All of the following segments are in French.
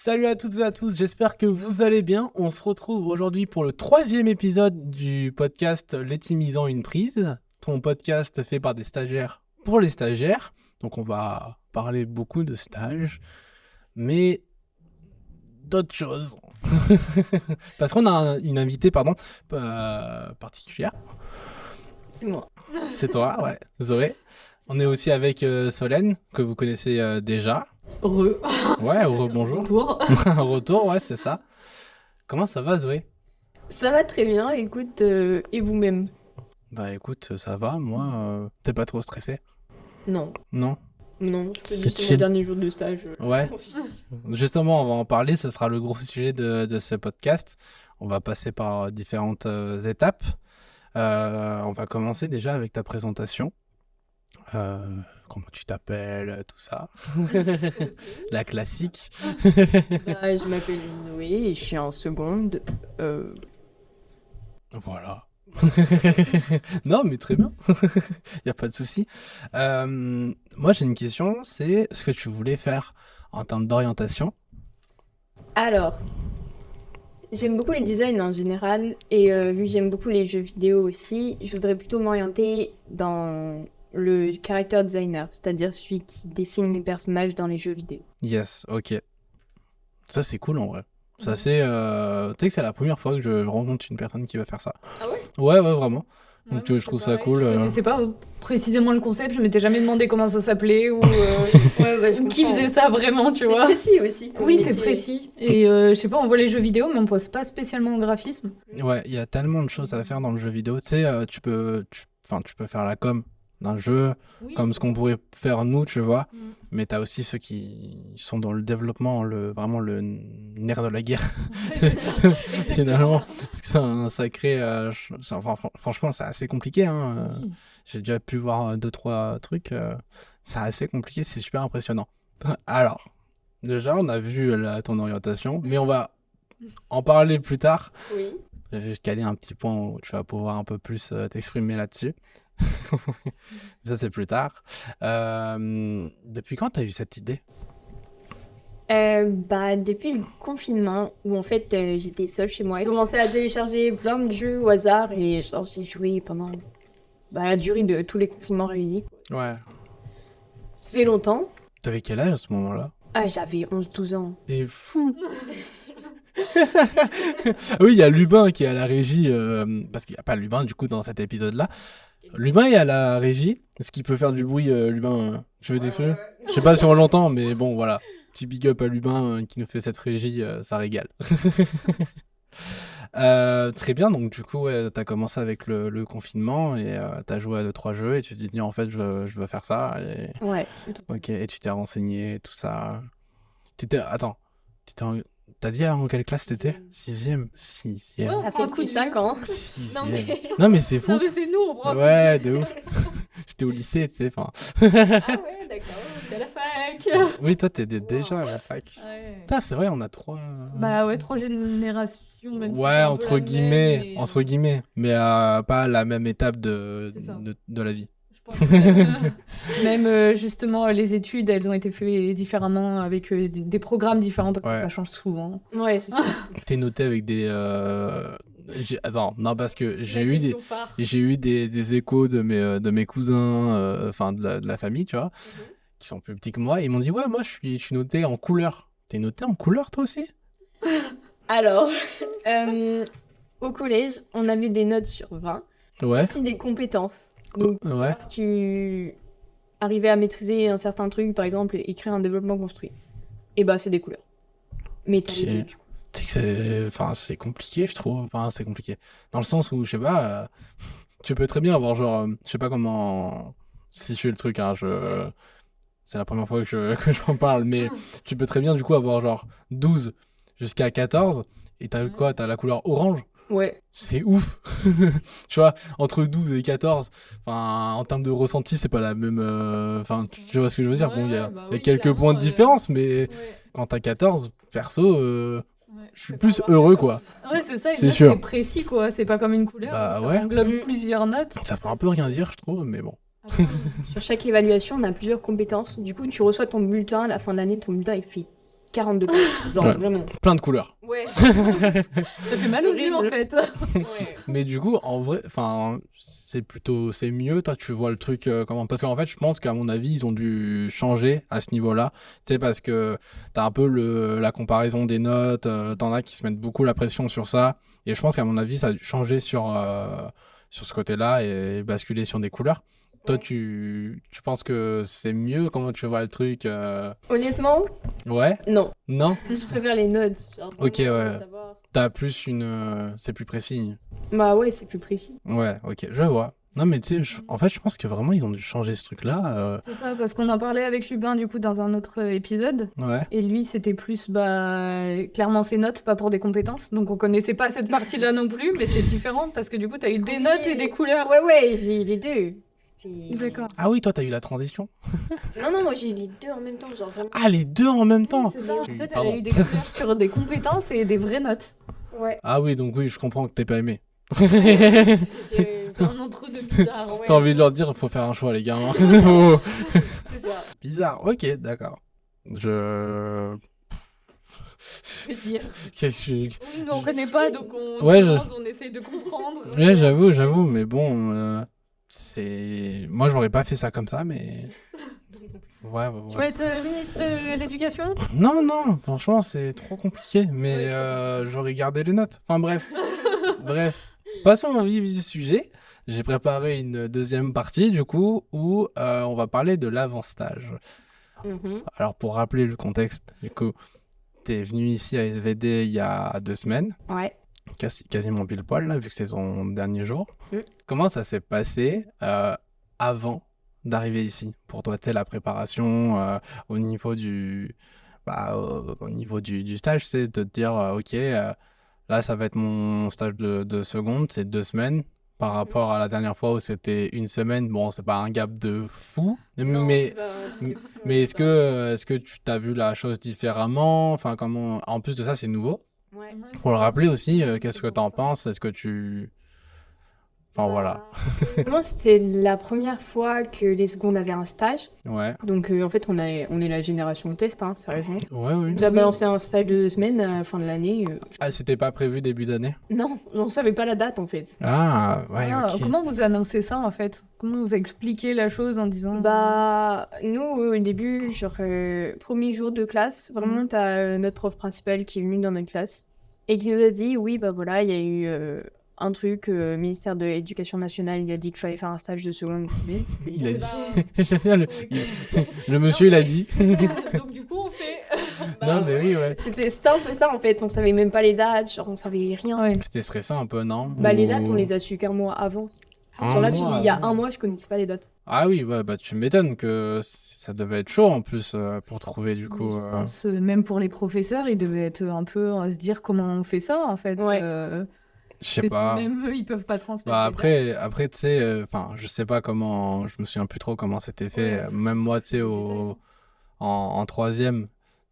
Salut à toutes et à tous, j'espère que vous allez bien. On se retrouve aujourd'hui pour le 3e épisode du podcast L'Étimisant une prise, ton podcast fait par des stagiaires pour les stagiaires. Donc on va parler beaucoup de stages, mais d'autres choses. Parce qu'on a une invitée particulière. C'est moi. C'est toi, ouais, Zoé. On est aussi avec Solène, que vous connaissez déjà. Ouais, bonjour. Retour. Retour, ouais, c'est ça. Comment ça va, Zoé? Ça va très bien, écoute, et vous-même? Bah écoute, ça va, moi, t'es pas trop stressé? Non. Non? Non, C'est c'est chill. mon dernier jour de stage. Ouais. Justement, on va en parler, ce sera le gros sujet de ce podcast. On va passer par différentes étapes. On va commencer déjà avec ta présentation. Comment tu t'appelles, tout ça. La classique. Je m'appelle Zoé et je suis en seconde. Voilà. Non, mais très bien. Il n'y a pas de souci. Moi, j'ai une question, c'est ce que tu voulais faire en termes d'orientation. Alors, j'aime beaucoup les designs en général et vu que j'aime beaucoup les jeux vidéo aussi, je voudrais plutôt m'orienter dans le character designer, c'est-à-dire celui qui dessine les personnages dans les jeux vidéo. Yes, ok. Ça, c'est cool en vrai. Ça, c'est. Tu sais que c'est la première fois que je rencontre une personne qui va faire ça. Ah ouais? Ouais, vraiment. Ouais, Donc, je trouve ça cool. Je connaissais pas précisément le concept, je m'étais jamais demandé comment ça s'appelait ou qui faisait ça vraiment, tu vois. C'est précis aussi. comme Oui, métier. c'est précis. Et je sais pas, on voit les jeux vidéo, mais on pose pas spécialement au graphisme. Ouais, il y a tellement de choses à faire dans le jeu vidéo. Tu sais, tu peux faire la com d'un jeu, Oui. comme ce qu'on pourrait faire nous, tu vois. Mm. Mais t'as aussi ceux qui sont dans le développement, vraiment le nerf de la guerre, finalement. Parce que c'est un sacré... franchement, c'est assez compliqué. Hein. Oui. J'ai déjà pu voir 2-3 trucs. C'est assez compliqué, c'est super impressionnant. Alors, déjà, on a vu ton orientation, mais on va en parler plus tard. Oui. Je vais caler un petit point où tu vas pouvoir un peu plus t'exprimer là-dessus. Ça, c'est plus tard. Depuis quand tu as eu cette idée? Depuis le confinement, où en fait j'étais seule chez moi, j'ai commencé à télécharger plein de jeux au hasard et j'ai joué pendant la durée de tous les confinements réunis. Ouais. Ça fait longtemps. T'avais quel âge à ce moment-là? J'avais 11-12 ans. T'es fou. Oui, il y a Lubin qui est à la régie, parce qu'il n'y a pas Lubin du coup dans cet épisode-là. Lubin est à la régie. Est-ce qu'il peut faire du bruit, Lubin? Je veux t'exprimer? Je sais pas si on l'entend, mais bon, voilà. Petit big up à Lubin qui nous fait cette régie, ça régale. Très bien, donc du coup, ouais, t'as commencé avec le confinement et t'as joué à 2-3 jeux et tu t'es dit en fait, je veux faire ça. Et... Ouais. Ok, et tu t'es renseigné, tout ça. Attends, t'as dit en quelle classe t'étais? 6e. 6e. Ouais. Ça prend un fait coup depuis de 5 ans. 6e. Non, mais c'est fou. Non, mais c'est nous, on prend. Ouais, de ouf. J'étais au lycée, tu sais. Enfin... Ah ouais, d'accord. J'étais à la fac. Oui, toi, t'étais déjà à la fac. Ouais. Putain, c'est vrai, on a 3. Bah ouais, 3 générations. Même si Ouais, c'est un peu entre la guillemets, même, mais, entre guillemets, mais pas à la même étape de C'est ça. de la vie. Je pense que, même justement, les études, elles ont été faites différemment avec des programmes différents parce Ouais. que ça change souvent. Ouais, c'est sûr. T'es noté avec des. Attends, non, parce que j'ai eu des échos de mes cousins, enfin de la famille, tu vois, qui sont plus petits que moi, et ils m'ont dit, ouais, moi je suis noté en couleur. T'es noté en couleur toi aussi? Alors, au collège, on avait des notes sur 20, Ouais. aussi des compétences. Donc, Ouais. si tu arrivais à maîtriser un certain truc, par exemple, écrire un développement construit, et c'est des couleurs. Mais t'as Ok. les deux, du coup. Tu sais que c'est compliqué, je trouve. Enfin, c'est compliqué. Dans le sens où, je sais pas, tu peux très bien avoir genre, je sais pas comment situer le truc, hein, c'est la première fois que j'en parle, mais tu peux très bien du coup avoir genre 12 jusqu'à 14, et t'as quoi? T'as la couleur orange. Ouais. C'est ouf. Tu vois, entre 12 et 14, enfin, en termes de ressenti, c'est pas la même. Enfin, tu vois ce que je veux dire? Ouais, Bon, il y a, ouais, bah il y a oui, quelques clairement, points de différence, mais Ouais. quand t'as 14, perso, je suis Je plus peux avoir heureux, 14. quoi. Ouais, c'est ça, une C'est note, sûr. c'est précis, quoi. C'est pas comme une couleur. Bah ça ouais. englobe Mm. plusieurs notes. Ça peut un peu rien dire, je trouve, mais bon. Sur chaque évaluation, on a plusieurs compétences. Du coup, tu reçois ton bulletin à la fin de l'année, ton bulletin est fait 42 couleurs, genre Ouais. vraiment. Plein de couleurs. Ouais. Ça fait mal aux yeux en fait. Mais du coup, en vrai, enfin, c'est mieux. Toi, tu vois le truc comment? Parce qu'en fait, je pense qu'à mon avis, ils ont dû changer à ce niveau-là. Tu sais, parce que t'as un peu la comparaison des notes. T'en as qui se mettent beaucoup la pression sur ça. Et je pense qu'à mon avis, ça a dû changer sur ce côté-là et basculer sur des couleurs. Toi, Ouais. tu penses que c'est mieux? Comment tu vois le truc Honnêtement, Ouais? non. Non? Je préfère les notes. Genre, Ok, vraiment, ouais. savoir. T'as plus c'est plus précis. Bah ouais, c'est plus précis. Ouais, ok, je vois. Non, mais tu sais, en fait, je pense que vraiment, ils ont dû changer ce truc-là. C'est ça, parce qu'on en parlait avec Lubin du coup dans un autre épisode. Ouais. Et lui, c'était plus clairement ses notes, pas pour des compétences. Donc on connaissait pas cette partie-là non plus, mais c'est différent parce que du coup, t'as eu des notes et des couleurs. Ouais, j'ai eu les deux. D'accord. Ah oui, toi, t'as eu la transition. Non, moi j'ai eu les deux en même temps, genre vraiment. Ah, les deux en même temps. C'est ça. En Oui, fait, elle pardon. a eu des couleurs sur des compétences et des vraies notes. Ouais. Ah oui, donc oui, je comprends que t'aies pas aimé. C'est un entre-deux bizarre. T'as envie de leur dire, il faut faire un choix, les gars. Hein. C'est ça. Bizarre, ok, d'accord. Je... Je veux dire. Qu'est-ce que... Oui, nous on connaît pas, donc on Ouais, demande, on essaye de comprendre. Ouais, j'avoue, mais bon, c'est... Moi, j'aurais pas fait ça comme ça, mais... Ouais. Tu veux être ministre de l'éducation? Non, franchement, c'est trop compliqué, mais Ouais, j'aurais gardé les notes. Enfin, bref. Passons au vif du sujet. J'ai préparé une deuxième partie, du coup, où on va parler de l'avant-stage. Mhm. Alors, pour rappeler le contexte, du coup, t'es venu ici à SVD il y a 2 semaines, Ouais. quasiment pile poil, là, vu que c'est son dernier jour. Mm. Comment ça s'est passé avant d'arriver ici? Pour toi, tu sais, la préparation au niveau du stage, c'est de te dire, ok, là, ça va être mon stage de seconde, c'est 2 semaines. Par rapport à la dernière fois où c'était 1 semaine, bon, c'est pas un gap de fou, mais est-ce que tu t'as vu la chose différemment? Enfin, comment... En plus de ça, c'est nouveau. Ouais. Faut le rappeler aussi, qu'est-ce que t'en penses? Est-ce que tu... Enfin, voilà. Moi, c'était la première fois que les secondes avaient un stage. Ouais. Donc, en fait, on est la génération de test, hein, sérieusement. Ouais, oui. Nous a balancé un stage de 2 semaines à la fin de l'année. Ah, c'était pas prévu début d'année? Non, on savait pas la date, en fait. Ah, ouais, Ah, ok. comment vous annoncez ça en fait? Comment vous expliquez la chose en disant Bah, nous, au début, genre, premier jour de classe, vraiment, t'as notre prof principal qui est venu dans notre classe et qui nous a dit, oui, bah voilà, il y a eu un truc, ministère de l'Éducation nationale, il a dit qu'il fallait faire un stage de seconde. Il a dit... J'aime bien le monsieur, il a dit... Donc du coup on fait. Non, mais oui, ouais. C'était un peu ça, en fait, on savait même pas les dates, genre, on savait rien. Ouais. C'était stressant un peu, non? Bah, les Ou- dates, on les a su qu'un mois avant. Un Genre là, tu mois dis, il y a avant. 1 mois, je connaissais pas les dates. Ah oui, ouais, bah tu m'étonnes que ça devait être chaud en plus pour trouver du coup... Je pense, même pour les professeurs, ils devaient être un peu à se dire comment on fait ça en fait. Ouais. Je sais Parce que pas. Même eux, ils peuvent pas transmettre. Bah les dates. après tu sais, enfin, je sais pas comment, je me souviens plus trop comment c'était fait. Ouais. Même moi, tu sais, en troisième,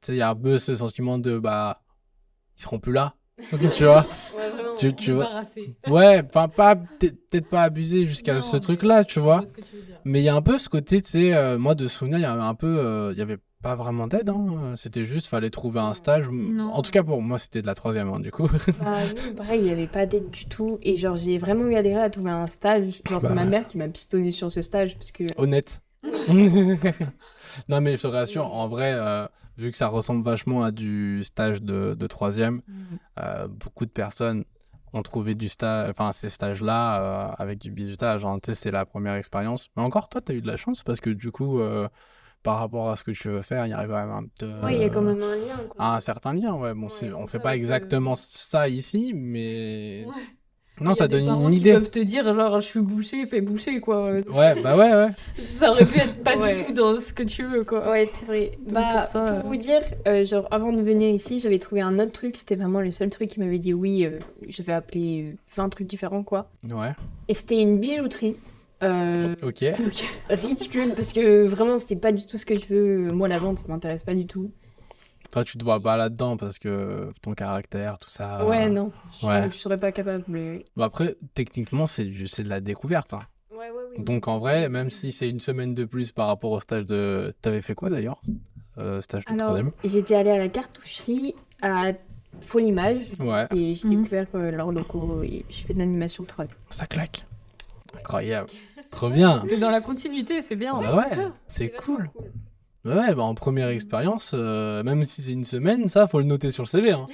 tu sais, il y a un peu ce sentiment de, bah, ils seront plus là, tu vois. Ouais, vraiment. Tu vois. Débarrassé. Ouais, enfin, peut-être pas abuser jusqu'à Non, ce mais truc-là, tu vois. je vois ce que tu veux dire. Mais il y a un peu ce côté, tu sais, moi de souvenir, il y avait un peu, il y avait pas vraiment d'aide, hein. C'était juste, fallait trouver un stage. Non. En tout cas, pour moi, c'était de la troisième, hein, du coup. Bah, nous, pareil, il n'y avait pas d'aide du tout. Et genre, j'ai vraiment galéré à trouver un stage. Genre, Bah. c'est ma mère qui m'a pistonné sur ce stage parce que. Honnête. Non, mais je te rassure, en vrai, vu que ça ressemble vachement à du stage de troisième, beaucoup de personnes ont trouvé du stage, enfin ces stages-là avec du bizutage. Hein, tu sais, c'est la première expérience. Mais encore, toi, tu as eu de la chance parce que du coup, par rapport à ce que tu veux faire, il y a quand même Ouais, il y a quand même un lien, quoi. un certain lien. Ouais, bon, Ouais, on c'est fait ça, pas parce que- exactement ça ici, mais Ouais. non, Il y ça a des donne parents une qui idée. peuvent te dire genre je suis bouché, fais boucher quoi. Ouais, bah ouais. Ça aurait pu être pas Ouais. du tout dans ce que tu veux quoi. Ouais, c'est vrai. Donc, Bah, pour ça, pour vous dire, genre, avant de venir ici, j'avais trouvé un autre truc. C'était vraiment le seul truc qui m'avait dit oui, je vais appeler 20 trucs différents, quoi. Ouais, Et c'était une bijouterie. ok. Ridicule, parce que vraiment, c'était pas du tout ce que je veux. Moi, la vente, ça m'intéresse pas du tout. Toi, tu te vois pas là-dedans parce que ton caractère, tout ça. Ouais, non. ouais. Je serais pas capable. Mais... Bah après, techniquement, c'est de la découverte. Hein. Ouais, ouais, oui. Donc en vrai, même si c'est 1 semaine de plus par rapport au stage de... T'avais fait quoi d'ailleurs stage de Alors, troisième? j'étais allée à la cartoucherie à Folimage Ouais, et j'ai Mhm. découvert leurs locaux et j'ai fait de l'animation 3D. ça claque. Incroyable. Trop bien. T'es dans la continuité, c'est bien. Bah ouais, c'est cool. Ouais, bah en première expérience, même si c'est une semaine, ça, faut le noter sur le CV. Hein.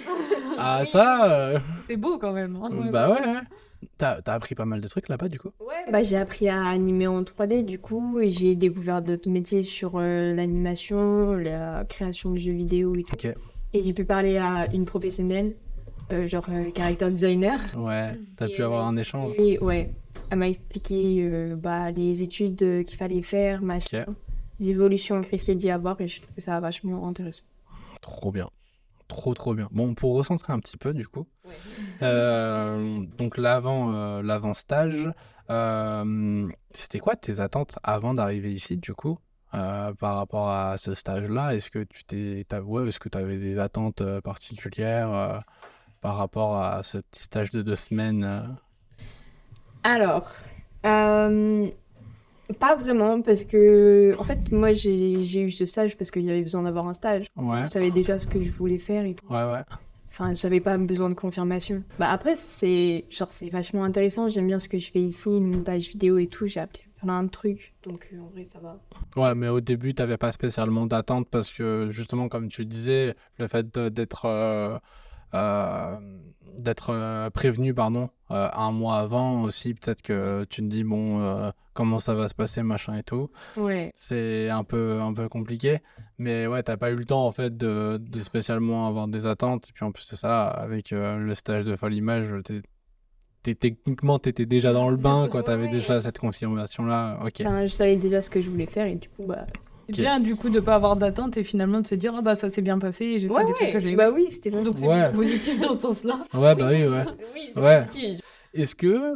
Ah, ça, C'est beau quand même. Hein. bah ouais. T'as appris pas mal de trucs là-bas, du coup? Bah, j'ai appris à animer en 3D du coup et j'ai découvert d'autres métiers sur l'animation, la création de jeux vidéo et tout. Ok. Et j'ai pu parler à une professionnelle, genre character designer. Ouais, t'as Et pu elle avoir m'a un échange. expliqué- ouais, elle m'a expliqué les études qu'il fallait faire, machin, Ok. les évolutions qu'il y a à avoir et je trouve ça vachement intéressant. Trop bien. Trop bien. Bon, pour recentrer un petit peu, du coup. Donc l'avant stage, c'était quoi tes attentes avant d'arriver ici du coup par rapport à ce stage-là? Est-ce que est-ce que tu avais des attentes particulières par rapport à ce petit stage de 2 semaines Alors, pas vraiment parce que, en fait, moi j'ai eu ce stage parce qu'il y avait besoin d'avoir un stage. Ouais, Je savais déjà ce que je voulais faire et tout. ouais. Enfin, j'avais pas besoin de confirmation. Bah après, c'est vachement intéressant. J'aime bien ce que je fais ici, le montage vidéo et tout. J'ai appris plein de trucs. Donc en vrai, ça va. Ouais, mais au début, t'avais pas spécialement d'attente parce que justement, comme tu le disais, le fait euh, d'être prévenu, pardon, un mois avant aussi, peut-être que tu te dis, bon, comment ça va se passer, machin et tout. Ouais. C'est un peu compliqué, mais ouais, t'as pas eu le temps en fait de spécialement avoir des attentes. Et puis en plus de ça, avec le stage de Folle Image, techniquement, t'étais déjà dans le bain, quoi. T'avais déjà cette confirmation-là. Ok. Enfin, je savais déjà ce que je voulais faire et du coup, bah. C'est Ok. bien du coup de pas avoir d'attente et finalement de se dire ah bah ça s'est bien passé et j'ai fait des trucs que j'ai Bah oui, c'était bon. donc c'est Ouais. plutôt positif dans ce sens-là. Ouais, bah oui, ouais. Oui, Ouais. positif. Est-ce que,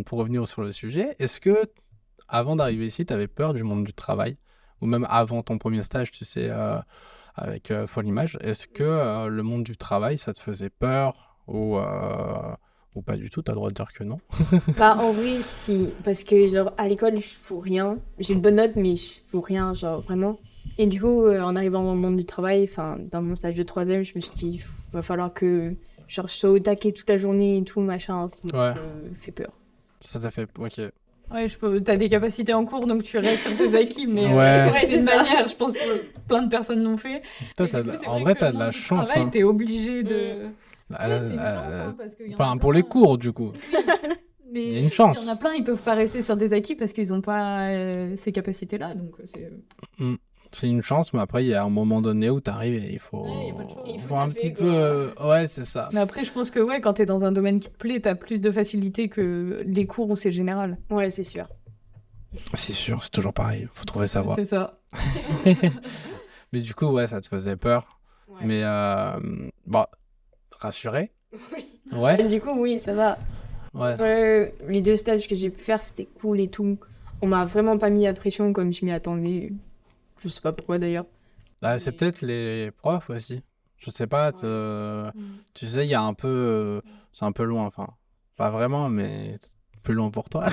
pour revenir sur le sujet, est-ce que avant d'arriver ici, t'avais peur du monde du travail? Ou même avant ton premier stage, tu sais, avec Folle Image, est-ce que le monde du travail, ça te faisait peur ou pas du tout? T'as le droit de dire que non. Bah en vrai, si. Parce que genre à l'école, je fous rien. J'ai de bonnes notes, mais je fous rien, genre vraiment. Et du coup, en arrivant dans le monde du travail, enfin, dans mon stage de troisième, je me suis dit, va falloir que genre, je sois au taquet toute la journée et tout, machin. Ça Ouais. me fait peur. Ça t'a fait... Ok. Ouais, t'as des capacités en cours donc tu restes sur tes acquis mais Ouais. c'est une manière, je pense que plein de personnes l'ont fait. Toi, Et du coup, c'est en vrai vrai, que t'as le de la monde du chance. travail, Hein. t'es obligé de Euh, Ouais, c'est une chance, euh, hein, parce qu'il y en a Enfin, pour plein, les cours, du coup. mais Il y a une il y chance. en a plein, ils peuvent pas rester sur des acquis parce qu'ils ont pas ces capacités-là donc c'est C'est une chance, mais après, il y a un moment donné où t'arrives et il faut... Ouais, y a pas de choix. Il faut faut un taffer, petit quoi. peu... Ouais, c'est ça. Mais après, je pense que ouais, quand t'es dans un domaine qui te plaît, t'as plus de facilité que les cours où c'est général. Ouais, c'est sûr. C'est sûr, c'est toujours pareil. Faut trouver sa voie. C'est ça. Mais du coup, ouais, ça te faisait peur. Mais bon, rassuré. Et Ouais, du coup, oui, ça va. ouais. Les 2 stages que j'ai pu faire, c'était cool et tout. On m'a vraiment pas mis la pression comme je m'y attendais. Je sais pas pourquoi d'ailleurs. Ah, c'est peut-être les profs aussi. Je sais pas, tu sais, il y a un peu... c'est un peu loin, enfin. Pas vraiment, mais c'est plus loin pour toi.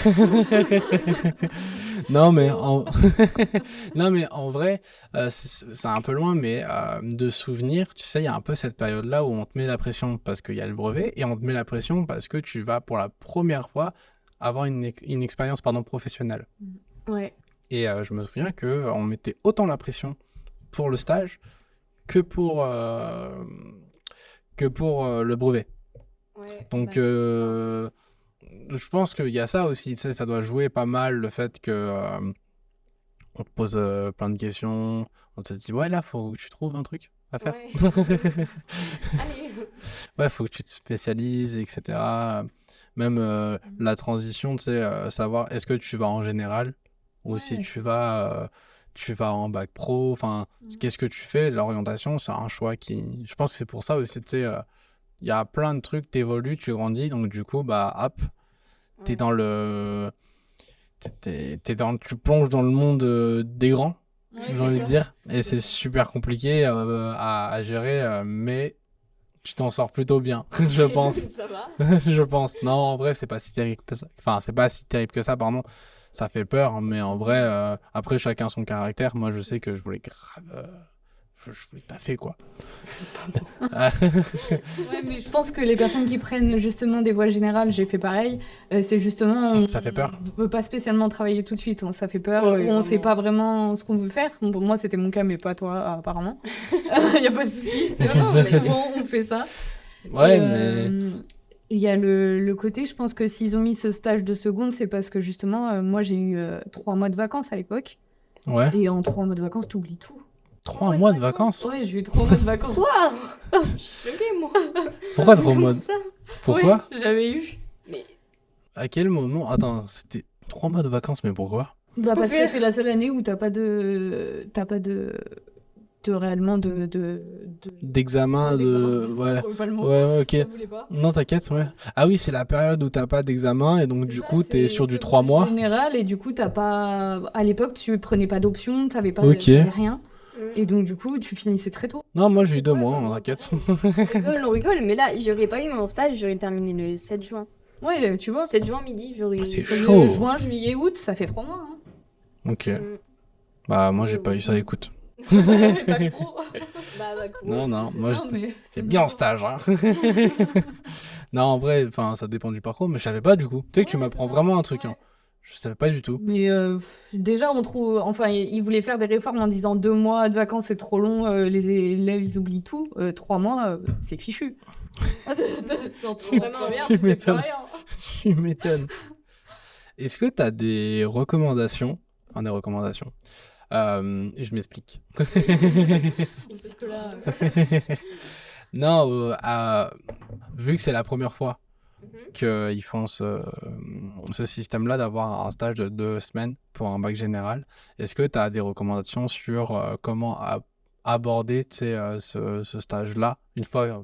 Non, mais non, mais en vrai, c'est un peu loin, mais de souvenir, tu sais, il y a un peu cette période-là où on te met la pression parce qu'il y a le brevet et on te met la pression parce que tu vas pour la première fois avoir une expérience professionnelle. Ouais. Et je me souviens qu'on mettait autant la pression pour le stage que pour le brevet. Donc, je pense qu'il y a ça aussi, tu sais, ça doit jouer pas mal le fait que on te pose plein de questions, on te dit, ouais, là, faut que tu trouves un truc à faire. Allez. Ouais, faut que tu te spécialises, etc. Même la transition, tu sais, savoir est-ce que tu vas en général ou si Ouais, tu vas en bac pro, enfin, qu'est-ce que tu fais? L'orientation, c'est un choix qui... Je pense que c'est pour ça aussi, tu sais, il y a plein de trucs, t'évolues, tu grandis, donc du coup, bah, hop, t'es dans le... tu plonges dans le monde des grands, j'ai envie de dire, et c'est super compliqué à gérer, mais tu t'en sors plutôt bien, je pense. Ça va. Je pense. Non, en vrai, c'est pas si terrible que ça. Enfin, c'est pas si terrible que ça, pardon. ça fait peur, hein, mais en vrai, après, chacun son caractère. Moi, je sais que je voulais grave... je voulais taffer, quoi. Ouais, mais je pense que les personnes qui prennent justement des voies générales, j'ai fait pareil, c'est justement... Ça fait peur. On veut pas spécialement travailler tout de suite, ça fait peur, Ouais, ou on vraiment. sait pas vraiment ce qu'on veut faire. Bon, pour moi, c'était mon cas, mais pas toi, apparemment. Il y a pas de souci, c'est vraiment souvent on fait ça. Ouais, Et, mais... il y a le côté, je pense que s'ils ont mis ce stage de seconde, c'est parce que justement, moi j'ai eu 3 mois de vacances à l'époque, Ouais. et en 3 mois de vacances, t'oublies tout. 3 mois de vacances? Ouais, j'ai eu 3 mois de vacances. Quoi? Je suis choquée, moi. Pourquoi 3 mois de... Ça. Pourquoi? Ouais, j'avais eu. À quel moment? Attends, c'était 3 mois de vacances, mais pourquoi? Bah parce que c'est la seule année où t'as pas de réellement D'examen, de... d'examen. Ouais. Je trouvais pas le mot. Ouais, ok. Je voulais pas. Non, t'inquiète, ouais. Ah oui, c'est la période où t'as pas d'examen et donc C'est du ça, coup, t'es c'est sur du secondaire 3 mois. général, et du coup t'as pas, à l'époque tu prenais pas d'options, t'avais pas Ok. t'avais rien, et donc du coup tu finissais très tôt. Non, moi j'ai eu 2 mois, hein, t'inquiète. On rigole, mais là, j'aurais pas eu mon stage, j'aurais terminé le 7 juin. Ouais, tu vois. 7 juin midi, j'aurais... C'est Parce que chaud. Juin, juillet, août, ça fait 3 mois. Hein. Ok. Mm. Bah, moi j'ai pas eu ça, écoute. Pas trop. Bah, cool. Non, non, moi Non, mais c'est bien en stage, hein. Non, en vrai, enfin, ça dépend du parcours, mais je savais pas du coup. Tu sais que tu Ouais, m'apprends c'est ça. vraiment un truc, Ouais. hein. Je savais pas du tout. Mais déjà, on trouve. Enfin, ils voulaient faire des réformes en disant 2 mois de vacances, c'est trop long, les élèves, ils oublient tout. 3 mois, c'est fichu. Dans Tu- vraiment bien, tu tu sais m'étonnes. pas rien. Tu m'étonnes. Est-ce que t'as des recommandations? Enfin, des recommandations. Et je m'explique. Parce que là, Non, vu que c'est la première fois Mhm. qu'ils font ce système-là d'avoir un stage de 2 semaines pour un bac général, est-ce que tu as des recommandations sur comment aborder tu sais, ce stage-là une fois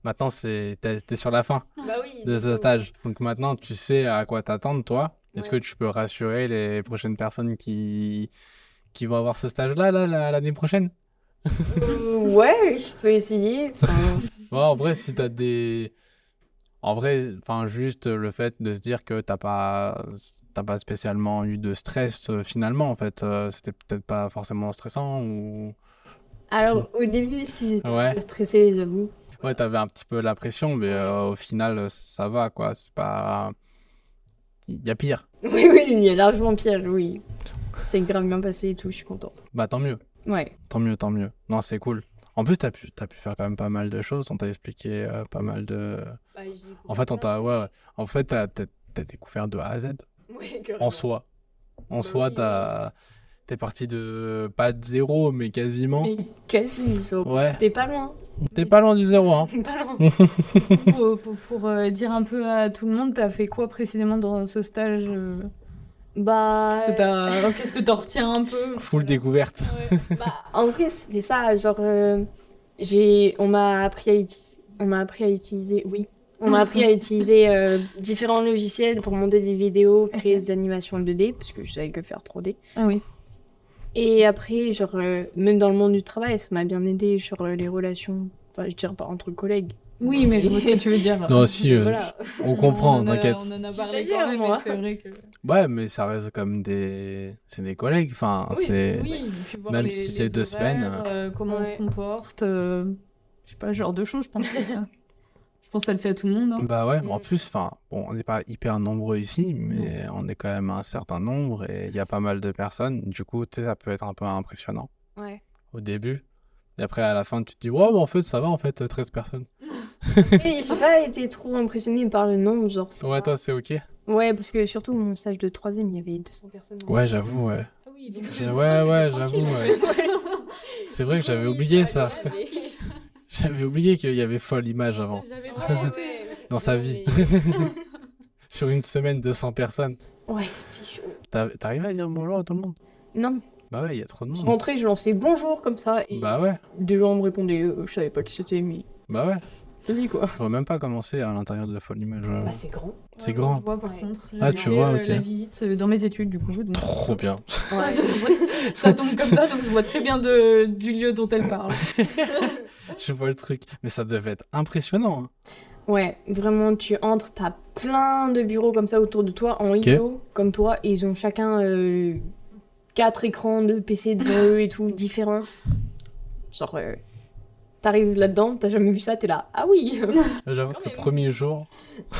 maintenant t'es sur la fin Bah oui. de ce stage, donc maintenant tu sais à quoi t'attendre toi. Est-ce que Ouais. tu peux rassurer les prochaines personnes qui vont avoir ce stage-là l'année prochaine? Ouais, je peux essayer. Enfin, Ouais, en vrai, si t'as des... En vrai, enfin, juste le fait de se dire que t'as pas spécialement eu de stress finalement, en fait, c'était peut-être pas forcément stressant ou... Alors, au début, si j'étais Ouais. un peu stressée, j'avoue. Ouais, t'avais un petit peu la pression, mais au final, ça va, quoi. C'est pas... Il y a pire. Oui, oui, il y a largement pire, oui. C'est grave bien passé et tout, je suis contente. Bah, tant mieux. Ouais. Tant mieux, tant mieux. Non, c'est cool. En plus, t'as pu faire quand même pas mal de choses. On t'a expliqué pas mal de... En fait, ouais. En fait, t'as découvert de A à Z. Ouais, En soi. En Bah soi, oui. t'es parti de... Pas de zéro, mais quasiment. Mais quasi, genre. Ouais. T'es pas loin. T'es pas loin du zéro, hein. T'es pas loin. Pour dire un peu à tout le monde, t'as fait quoi précisément dans ce stage Bah. Qu'est-ce que t'en retiens un peu? Full découverte. Ouais. Bah, en vrai, c'était ça, genre, on m'a appris à utiliser, oui, on m'a appris à utiliser différents logiciels pour monter des vidéos, créer des animations 2D, parce que je savais que faire 3D. Ah oui. Et après, genre, même dans le monde du travail, ça m'a bien aidé sur les relations, enfin, je dirais pas entre collègues. Oui, mais je vois ce que tu veux dire. Non, si, Voilà. on comprend, On en a- t'inquiète. On en a Je suis parlé stagiaire, quand même, moi. mais c'est vrai que... Ouais, mais ça reste comme c'est des collègues. Enfin, c'est... Oui, puis voir même les- si c'est les 2 semaines, horaires, comment on se Ouais. comporte, je sais pas, ce genre de choses, je pense. Je pense que ça le fait à tout le monde. Hein. Bah ouais, en Mm. plus, enfin, bon, on n'est pas hyper nombreux ici, mais on est quand même un certain nombre et il y a pas mal de personnes. Du coup, tu sais, ça peut être un peu impressionnant Ouais. au début. Et après, à la fin, tu te dis, ouais, bah, en fait, ça va, en fait, 13 personnes. Et j'ai pas été trop impressionnée par le nombre, genre. ça Ouais, va. toi, c'est ok. Ouais, parce que surtout, mon stage de 3ème, il y avait 200 personnes. Ouais, j'avoue, ouais. Ah oui, donc, Ouais, c'était j'avoue, tranquille, ouais. C'est vrai que j'avais oublié ça. J'avais oublié qu'il y avait folle image avant. J'avais Ouais, pas pensé. ouais. Dans sa vie. Sur une semaine, 200 personnes. Ouais, c'était chaud. T'arrives à dire bonjour à tout le monde? Non, Bah ouais, il y a trop de je monde. rentrais, je lançais bonjour comme ça, et Bah ouais, des gens me répondaient, je savais pas qui c'était, mais bah ouais. vas-y quoi. Je vois même pas commencer à l'intérieur de folle image. Bah, c'est grand. C'est Ouais, grand. Je vois par Ouais. contre. Ah, J'ai tu fait, vois, ok. la visite dans mes études, du coup. Donc... Trop bien. Ouais. Ça tombe comme ça, donc je vois très bien du lieu dont elle parle. Je vois le truc. Mais ça devait être impressionnant, hein. Ouais, vraiment, tu entres, t'as plein de bureaux comme ça autour de toi, en Ok. ISO, comme toi, et ils ont chacun 4 écrans de PC devant eux et tout, différents. Genre, t'arrives là-dedans, t'as jamais vu ça, t'es là, ah oui. J'avoue Quand que le même. premier jour...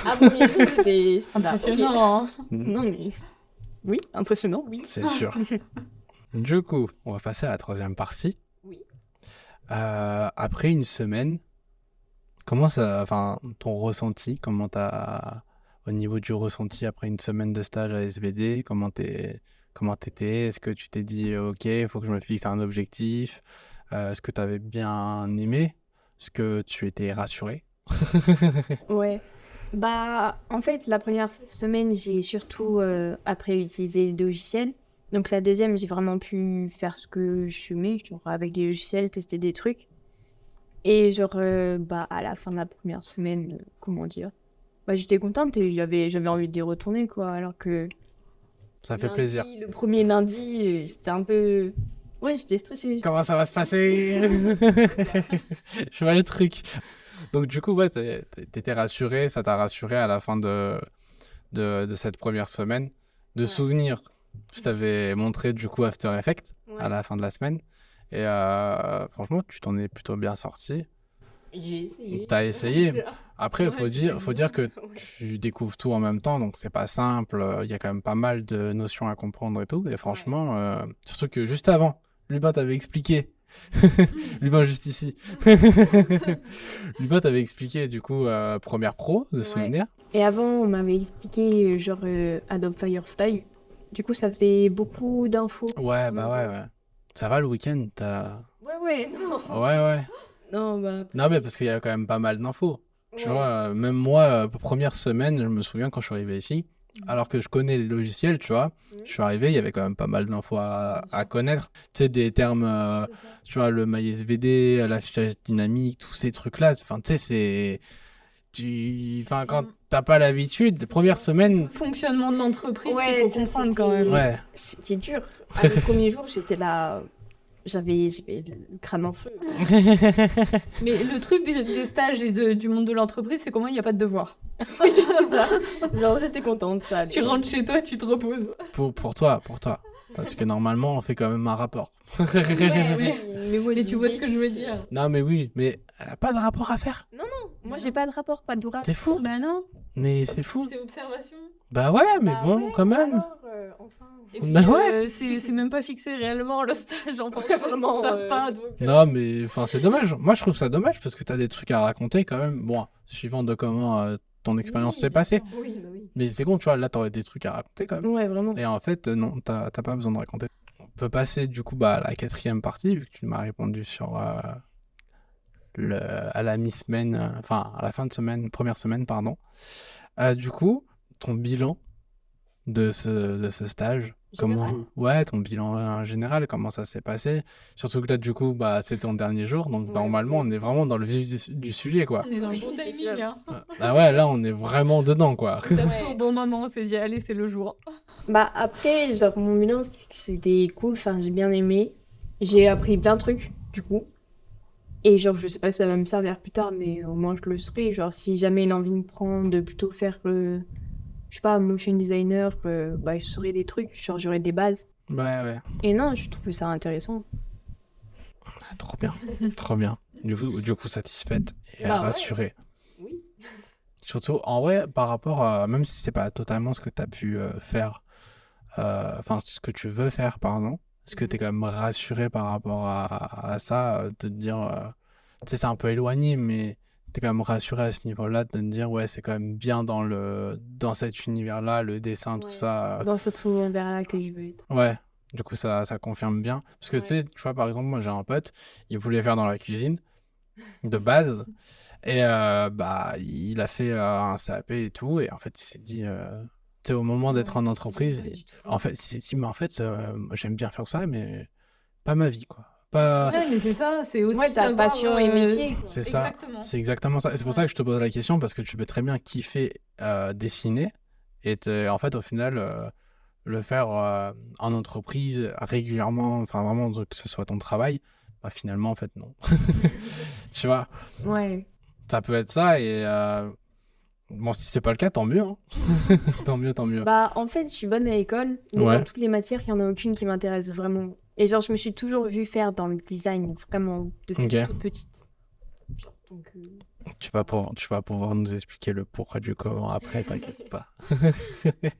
Ah, premier jour, c'était là, ok. Impressionnant. Hein. Non, mais oui, impressionnant, oui. C'est sûr. Du coup, on va passer à la troisième partie. Oui. Après une semaine, comment ça, enfin, ton ressenti, comment t'as, au niveau du ressenti après une semaine de stage à SVD, comment t'étais? Est-ce que tu t'es dit, ok, il faut que je me fixe un objectif? Est-ce que t'avais bien aimé? Est-ce que tu étais rassuré? Ouais. Bah, en fait, la première semaine, j'ai surtout appris à utiliser les logiciels. Donc, la deuxième, j'ai vraiment pu faire ce que je mets, genre avec des logiciels, tester des trucs. Et genre, bah, à la fin de la première semaine, comment dire, bah, j'étais contente et j'avais envie d'y retourner, quoi. Alors que Ça fait lundi, plaisir. le premier lundi, j'étais un peu... Ouais, j'étais stressée. Comment ça va se passer? Je vois le truc. Donc du coup, ouais, t'étais rassuré, ça t'a rassuré à la fin de cette première semaine. De Ouais. souvenirs, je t'avais montré du coup After Effects à Ouais. la fin de la semaine. Et franchement, tu t'en es plutôt bien sorti. J'ai essayé. T'as essayé. Après, Ouais, faut c'est dire que Ouais. tu découvres tout en même temps, donc c'est pas simple. Il y a quand même pas mal de notions à comprendre et tout. Et franchement, surtout que juste avant, Lubin t'avait expliqué. Lubin juste ici. Lubin t'avait expliqué du coup Premiere Pro de Ouais. souvenir. Et avant, on m'avait expliqué genre Adobe Firefly. Du coup, ça faisait beaucoup d'infos. Ouais, bah ouais. Ça va le week-end, t'as. Ouais, non. Ouais. Non, bah. Non, mais parce qu'il y a quand même pas mal d'infos. Tu Ouais. vois, même moi, première semaine, je me souviens quand je suis arrivé ici, alors que je connais les logiciels, tu vois, je suis arrivé, il y avait quand même pas mal d'infos à connaître. Tu sais, des termes, tu vois, le MySVD, l'affichage dynamique, tous ces trucs-là. Enfin, tu sais, c'est. Enfin, quand t'as pas l'habitude, première semaine. Fonctionnement de l'entreprise Ouais, qu'il faut ça, comprendre quand c'était- même. Ouais. C'était dur. Le premier jour, j'étais là. J'avais le crâne en feu. Mais le truc des stages et du monde de l'entreprise, c'est comment il n'y a pas de devoir. Oui, c'est ça. Genre, j'étais contente, ça. Tu rentres chez toi, tu te reposes. Pour toi. Parce que normalement, on fait quand même un rapport. Mais moi, Mais tu vois ce que je veux dire. Non, mais oui, mais elle a pas de rapport à faire. Moi, j'ai pas de rapport, pas de rapport. C'est fou. Bah non, Mais c'est fou. c'est observation. Bah ouais, mais bon, quand même. Alors, enfin. Et puis, Bah ouais. c'est même pas fixé réellement le stage en Ouais, vraiment, Ils savent pas. Donc, Non, mais enfin, c'est dommage. Moi, je trouve ça dommage parce que t'as des trucs à raconter quand même. Bon, suivant de comment ton expérience s'est passée. Oui, bah oui. Mais c'est con, tu vois, là, t'aurais des trucs à raconter quand même. Ouais, vraiment. Et en fait, non, t'as pas besoin de raconter. On peut passer du coup à la quatrième partie, vu que tu m'as répondu sur à la mi-semaine, enfin à la fin de semaine, première semaine, pardon. Du coup, ton bilan de ce stage, Général. ouais, ton bilan général, comment ça s'est passé? Surtout que là, du coup, bah, c'est ton dernier jour, donc Ouais. normalement, on est vraiment dans le vif du sujet, quoi. on est dans le bon Oui, c'est timing. sûr. Hein. Ah ouais, là, on est vraiment dedans, quoi. On s'est appris au bon moment, on s'est dit, allez, c'est le jour. Bah, après, genre, mon bilan, c'était cool. Enfin, j'ai bien aimé. J'ai appris plein de trucs, du coup. Et genre, je sais pas si ça va me servir plus tard, mais au moins je le serai. Genre, si jamais l'envie me prend de plutôt faire, je sais pas, motion designer, bah, je saurai des trucs. Genre, j'aurai des bases. Ouais. Et non, je trouve ça intéressant. Trop bien, trop bien. Du coup satisfaite et Bah ouais. rassurée. Oui. Surtout, en vrai, par rapport à, même si c'est pas totalement ce que tu as pu faire, enfin, ce que tu veux faire, pardon, est-ce que tu es quand même rassuré par rapport à ça, de te dire, tu sais, c'est un peu éloigné, mais tu es quand même rassuré à ce niveau-là, de te dire, ouais, c'est quand même bien dans cet univers-là, le dessin, tout Ouais. ça. Dans cet univers-là que je veux être. Ouais, du coup, ça confirme bien. Parce que, Ouais. tu sais, tu vois, par exemple, moi, j'ai un pote, il voulait faire dans la cuisine, de base, et bah, il a fait un CAP et tout, et en fait, il s'est dit, tu sais, au moment d'être en entreprise, en fait, il s'est dit, mais en fait, moi, j'aime bien faire ça, mais pas ma vie, quoi. Pas... Ouais, mais c'est ça, c'est aussi Ouais, t'as savoir, passion et métier. quoi. C'est ça, Exactement. c'est exactement ça. Et c'est pour ça que je te pose la question, parce que tu peux très bien kiffer dessiner, et en fait, au final, le faire en entreprise régulièrement, enfin vraiment que ce soit ton travail, bah finalement en fait non. Tu vois, Ouais. Ça peut être ça et bon, si c'est pas le cas, tant mieux. Hein. Tant mieux. Bah, en fait, je suis bonne à l'école, mais Ouais. dans toutes les matières, il y en a aucune qui m'intéresse vraiment. Et genre, je me suis toujours vue faire dans le design, vraiment, depuis Ok. toute petite. Genre, donc, Tu vas pouvoir nous expliquer le pourquoi du comment après, t'inquiète pas.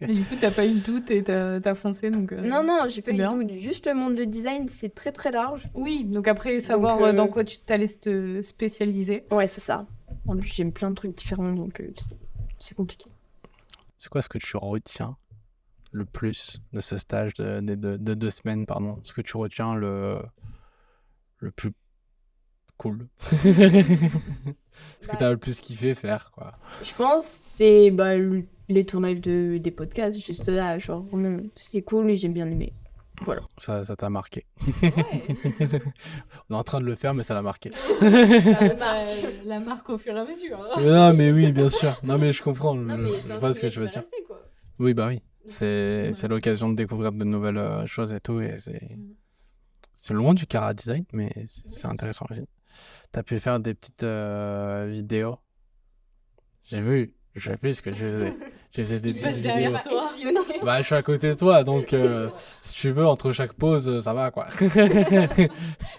Et du coup, t'as pas eu le doute et t'as foncé, donc... Non, j'ai c'est pas eu bien. de doute. Juste le monde du design, c'est très très large. Oui, donc après, savoir Donc, dans quoi tu t'allais te spécialiser. Ouais, c'est ça. En plus, j'aime plein de trucs différents, donc c'est compliqué. C'est quoi ce que tu retiens le plus de ce stage de 2 semaines, pardon? Ce que tu retiens le plus cool? Ce que t'as le plus kiffé faire, quoi. Je pense que c'est les tournages des podcasts, juste là, genre, vraiment, c'est cool et j'ai bien aimé. Voilà. Ça t'a marqué. On est en train de le faire, mais ça l'a marqué. La marque au fur et à mesure. hein. Non, mais oui, bien sûr. Non, mais je comprends. Non, mais Je vois ce que tu veux dire. quoi. Oui, bah oui. C'est l'occasion de découvrir de nouvelles choses et tout. Et c'est loin du Cara Design, mais c'est intéressant aussi. T'as pu faire des petites vidéos. J'ai vu ce que tu faisais. Je faisais des petites passe vidéos. derrière toi. Bah, je suis à côté de toi, donc si tu veux, entre chaque pause, ça va, quoi.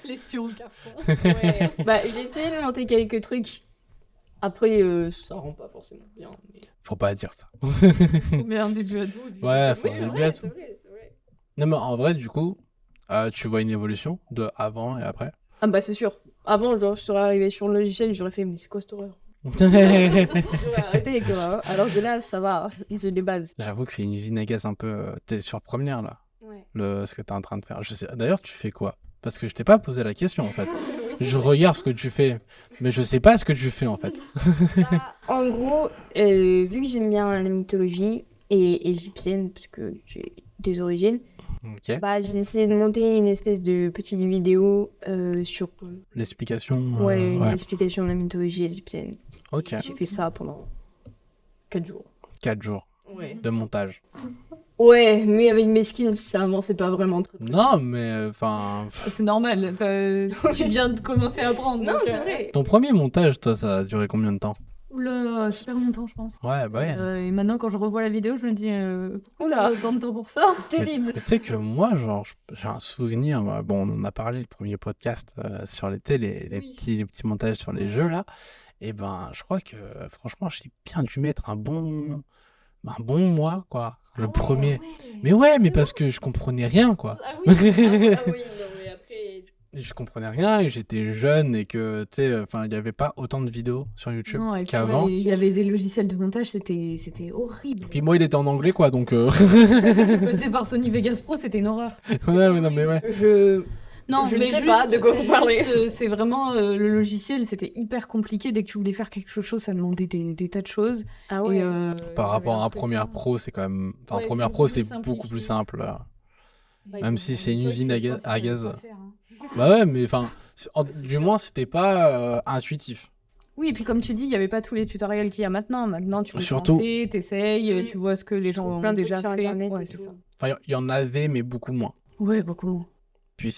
L'espion au carton. Ouais. Bah, j'ai essayé de monter quelques trucs. Après, ça rend pas forcément bien. Mais... Faut pas dire ça. Faut bien des jeux à dos. Ouais, Oui, faut c'est bien vrai, tout. c'est vrai, c'est vrai. Non, mais en vrai, du coup, tu vois une évolution de avant et après. Ah bah, c'est sûr. Avant, genre, je serais arrivé sur le logiciel, j'aurais fait, mais c'est quoi cette horreur? J'aurais arrêté, quoi. Alors que là, ça va, c'est les bases. J'avoue que c'est une usine à gaz un peu. T'es sur première là, Ouais. ce que t'es en train de faire. Je sais. D'ailleurs, tu fais quoi? Parce que je t'ai pas posé la question en fait. Je regarde ce que tu fais, mais je sais pas ce que tu fais en fait. En gros, vu que j'aime bien la mythologie et égyptienne, parce que j'ai des origines, Ok. bah, j'ai essayé de monter une espèce de petite vidéo sur L'explication. une explication de la mythologie égyptienne. Ok. J'ai fait ça pendant 4 jours. 4 jours Ouais. de montage. Ouais, mais avec mes skills, ça avançait pas vraiment très. Non, mais enfin. C'est normal, tu viens de commencer à apprendre. Non, donc, c'est vrai. Ton premier montage, toi, ça a duré combien de temps? Oula, super longtemps, je pense. Ouais, bah ouais. Et maintenant, quand je revois la vidéo, je me dis, Oula. autant de temps pour ça. Terrible. Mais tu sais que moi, genre, j'ai un souvenir. Bon, on en a parlé le premier podcast sur l'été, les Oui. petits montages sur les jeux là. Et ben, je crois que franchement, j'ai bien dû mettre un bon mois, quoi. Le premier. Mais ouais, mais parce que je comprenais rien, quoi. Ah oui, non, mais après. Je comprenais rien et j'étais jeune et que, tu sais, enfin, il n'y avait pas autant de vidéos sur YouTube Non, et puis, qu'avant. il y avait des logiciels de montage, c'était horrible. Puis moi, il était en anglais, quoi, donc. Passé par Sony Vegas Pro, c'était une horreur. Ouais, non, mais ouais. Non, Je mais ne sais pas de quoi vous parlez. C'est vraiment le logiciel, c'était hyper compliqué. Dès que tu voulais faire quelque chose, ça demandait des tas de choses. Ah Et, ouais. Par rapport à j'avais Premiere l'impression- Pro, c'est quand même. Enfin, Ouais, Premiere c'est Pro, beaucoup c'est plus beaucoup plus simple. Là. Ouais, Même si c'est une toi, usine tu à fais gaz. ça, À tu gaz. savais pas faire, hein. Bah ouais, mais enfin, du moins, c'était pas intuitif. Oui, et puis comme tu dis, il n'y avait pas tous les tutoriels qu'il y a maintenant. Maintenant, tu peux Surtout- lancer, t'essayes, tu vois ce que les gens trouves ont plein de déjà trucs sur fait. Internet Ouais, et c'est tout. ça. Enfin, il y en avait, mais beaucoup moins. Ouais, beaucoup. Puis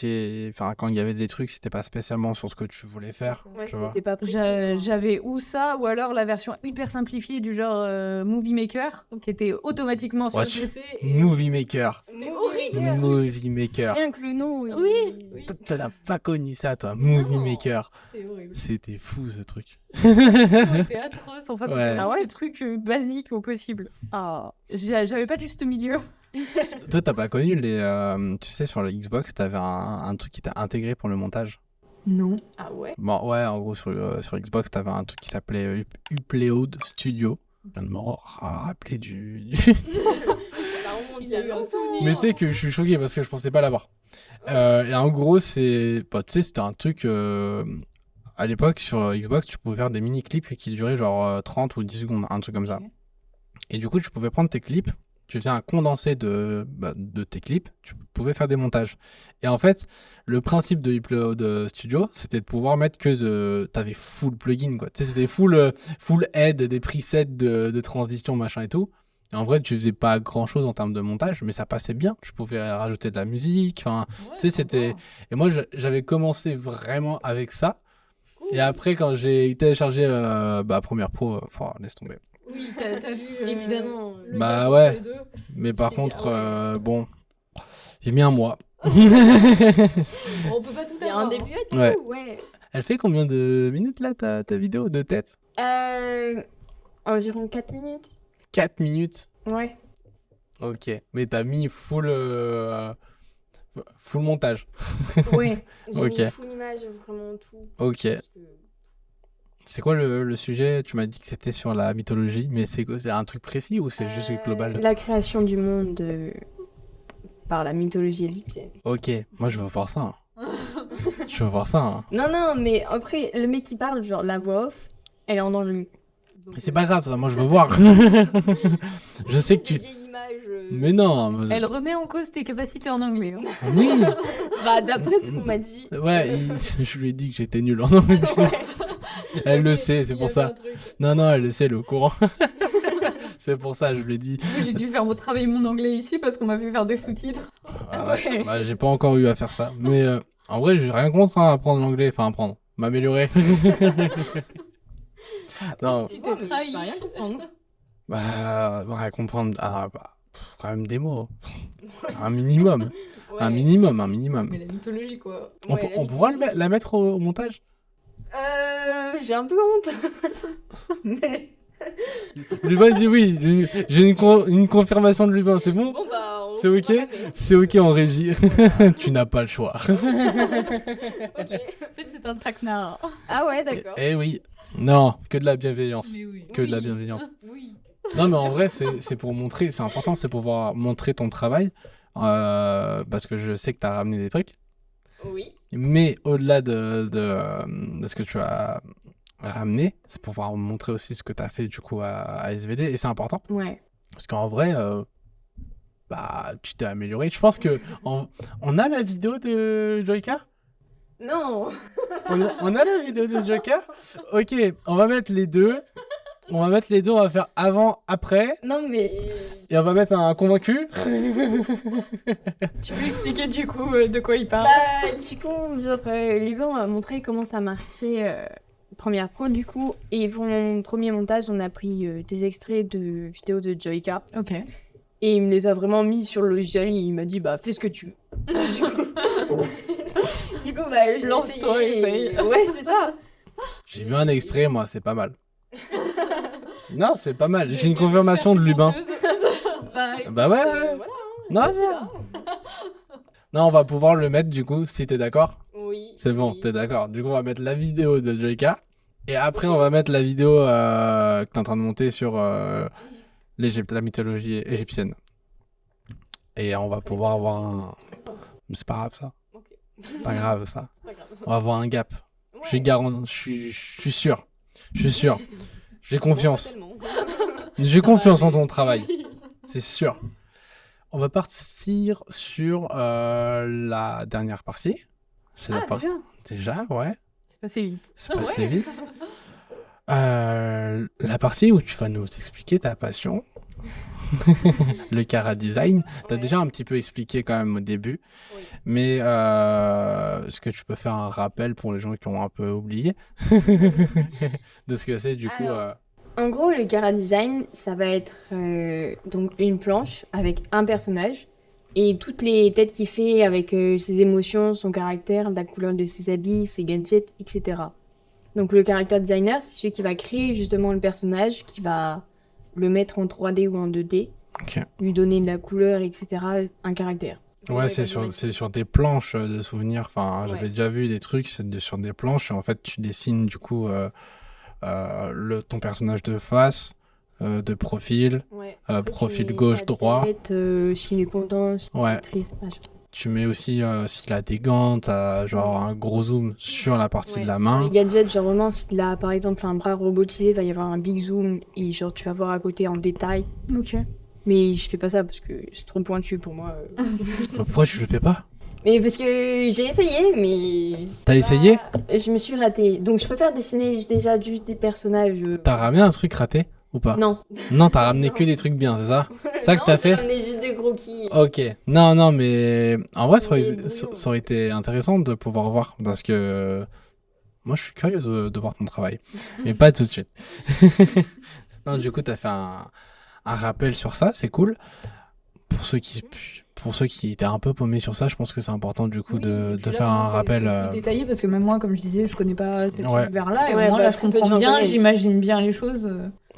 quand il y avait des trucs, c'était pas spécialement sur ce que tu voulais faire. Ouais, tu vois. c'était pas précis. J'avais ou ça, ou alors la version hyper simplifiée du genre Movie Maker, qui était automatiquement sur Ouais, le PC. Movie Maker. C'était horrible. Movie Maker. Rien que le nom. Oui. Toi, t'as pas connu ça, toi. Movie Maker. C'était horrible. C'était fou, ce truc. C'était atroce. Enfin, c'était Ouais. vraiment le truc basique au possible. Ah, j'avais pas de juste milieu. Toi, t'as pas connu les. Tu sais, sur la Xbox, t'avais un truc qui t'a intégré pour le montage. Non. Ah ouais. Bon, ouais, en gros, sur Xbox, t'avais un truc qui s'appelait Upload Studio. Je viens de me rappeler du. Il y a eu un souvenir. Mais tu sais que je suis choqué parce que je pensais pas l'avoir. Et en gros, tu sais, c'était un truc. À l'époque, sur Xbox, tu pouvais faire des mini-clips qui duraient genre 30 ou 10 secondes, un truc comme ça. Ok. Et du coup, tu pouvais prendre tes clips, tu faisais un condensé de tes clips, tu pouvais faire des montages. Et en fait, le principe de Upload Studio, c'était de pouvoir mettre que t'avais full plugin, quoi. Tu sais, c'était full aide, des presets de transition, machin et tout. Et en vrai, tu faisais pas grand chose en termes de montage, mais ça passait bien. Tu pouvais rajouter de la musique, enfin. Tu sais, c'était. Et moi, j'avais commencé vraiment avec ça. Et après, quand j'ai téléchargé Premiere Pro, laisse tomber. Oui, t'as vu. Évidemment. le Bah gap ouais. entre les deux. Mais par C'est contre, bien, bon, j'ai mis un mois. On peut pas tout Il y a avoir. un début à tout, Ouais. ouais. Elle fait combien de minutes là ta vidéo de tête? Environ 4 minutes. 4 minutes. Ouais. Ok. Mais t'as mis full montage. Ouais. J'ai Ok. mis full image, vraiment tout. Ok. Parce que- C'est quoi le sujet? Tu m'as dit que c'était sur la mythologie, mais c'est quoi? C'est un truc précis ou c'est juste global? La création du monde par la mythologie égyptienne. Ok. Moi, je veux voir ça. Je veux voir ça. Hein. Non, mais après, le mec qui parle, genre la voix off, elle est en anglais. Donc, C'est pas grave, ça. Moi, je veux voir. Je sais que c'est tu. une vieille image. Mais non. Elle remet en cause tes capacités en anglais. Hein. Oui. Bah, d'après ce qu'on m'a dit. Ouais, je lui ai dit que j'étais nul en anglais. Elle le sait, c'est Il y pour avait ça. un truc. Non, elle le sait, elle est au courant. C'est pour ça, je lui ai dit. Moi, j'ai dû faire travailler mon anglais ici parce qu'on m'a fait faire des sous-titres. Ouais. Bah, j'ai pas encore eu à faire ça. Mais en vrai, j'ai rien contre apprendre l'anglais. Enfin, apprendre. M'améliorer. Non. Tu Ouais, t'es mais tu trahi. peux rien comprendre. Rien comprendre. Quand même des mots. Un minimum. Ouais. Un minimum. Mais la mythologie, quoi. On, Ouais, on pourra la mettre au montage? J'ai un peu honte. Mais Lubin dit oui. J'ai une confirmation de Lubin, c'est bon? bon, bah. on C'est ok? pourra la mettre. C'est ok en régie. Tu n'as pas le choix. Ok. En fait, c'est un traquenard. Ah ouais, d'accord. Eh oui. Non, que de la bienveillance. Mais oui. Que de la bienveillance. Oui. Non, mais en vrai, c'est pour montrer, c'est important, c'est pour pouvoir montrer ton travail. Parce que je sais que tu as ramené des trucs. Oui. Mais au-delà de ce que tu as ramené, c'est pour pouvoir montrer aussi ce que tu as fait du coup à SVD. Et c'est important. Ouais. Parce qu'en vrai, tu t'es amélioré. Je pense que on a la vidéo de Joyka. Non. On a la vidéo de Joker. Ok, on va mettre les deux. On va faire avant, après. Non, mais. Et on va mettre un convaincu. Tu peux expliquer du coup de quoi il parle? Bah, du coup, genre, Lubin m'a montré comment ça marchait Premiere Pro, du coup. Et pour mon premier montage, on a pris des extraits de vidéos de Joyka. Ok. Et il me les a vraiment mis sur le logiciel. Et il m'a dit, bah, fais ce que tu veux. Du coup, bah, j'ai Lance-toi, essayé. essaye. Ouais, c'est ça. J'ai vu un extrait, moi, c'est pas mal. Non, c'est pas mal. J'ai une confirmation de Lubin. Bah ouais. Voilà. Non. Non, on va pouvoir le mettre du coup, si t'es d'accord. Oui. C'est bon, oui. t'es d'accord. Du coup, on va mettre la vidéo de Joyka. Et après, on va mettre la vidéo que t'es en train de monter sur la mythologie égyptienne. Et on va pouvoir avoir un... Mais c'est pas grave ça. Ok. C'est pas grave ça. C'est pas grave. On va avoir un gap. Ouais. Je suis je suis sûr. Je suis sûr. J'ai confiance. Bon, pas tellement. J'ai confiance en ton travail. C'est sûr. On va partir sur la dernière partie. C'est la Ah, par- déjà. Déjà, ouais. C'est passé vite. C'est passé vite. La partie où tu vas nous expliquer ta passion. Le Cara Design. T'as Ouais. déjà un petit peu expliqué quand même au début. Oui. Mais est-ce que tu peux faire un rappel pour les gens qui ont un peu oublié de ce que c'est du coup Alors, En gros, le Cara Design, ça va être donc une planche avec un personnage et toutes les têtes qu'il fait avec ses émotions, son caractère, la couleur de ses habits, ses gadgets, etc. Donc le character designer, c'est celui qui va créer justement le personnage, qui va le mettre en 3D ou en 2D, Ok. lui donner de la couleur, etc., un caractère. Ouais, c'est sur des planches de souvenirs. Enfin, j'avais Ouais. déjà vu des trucs, sur des planches. Et en fait, tu dessines du coup ton personnage de face, de profil, Ouais. profil Et gauche, sa droit. tête, s'il est content, s'il Ouais. est triste, machin. Tu mets aussi, s'il a des gants, t'as genre un gros zoom sur la partie Ouais, de la sur main. les gadgets, genre vraiment, s'il a par exemple un bras robotisé, il va y avoir un big zoom et genre tu vas voir à côté en détail. Ok. Mais je fais pas ça parce que c'est trop pointu pour moi. Pourquoi tu le fais pas? Mais parce que j'ai essayé, mais. c'est T'as pas- essayé? Je me suis ratée. Donc je préfère dessiner déjà juste des personnages. T'as ramené un truc raté ou pas? Non. Non, t'as ramené que des trucs bien, c'est ça? Ça que Non, t'as j'ai fait? ramené juste des croquis. Ok. Non, mais en vrai, Oui, brouillon. ça aurait été intéressant de pouvoir voir parce que moi, je suis curieux de voir ton travail. Mais pas tout de suite. Non, du coup, tu as fait un rappel sur ça, c'est cool. Pour ceux qui étaient un peu paumés sur ça, je pense que c'est important du coup Oui, et de puis là, faire un c'est rappel. plus détaillé parce que même moi, comme je disais, je connais pas cet Ouais. univers-là. Et Ouais, moi, bah, là, je très peu de comprends gens bien, connaissent. j'imagine bien les choses.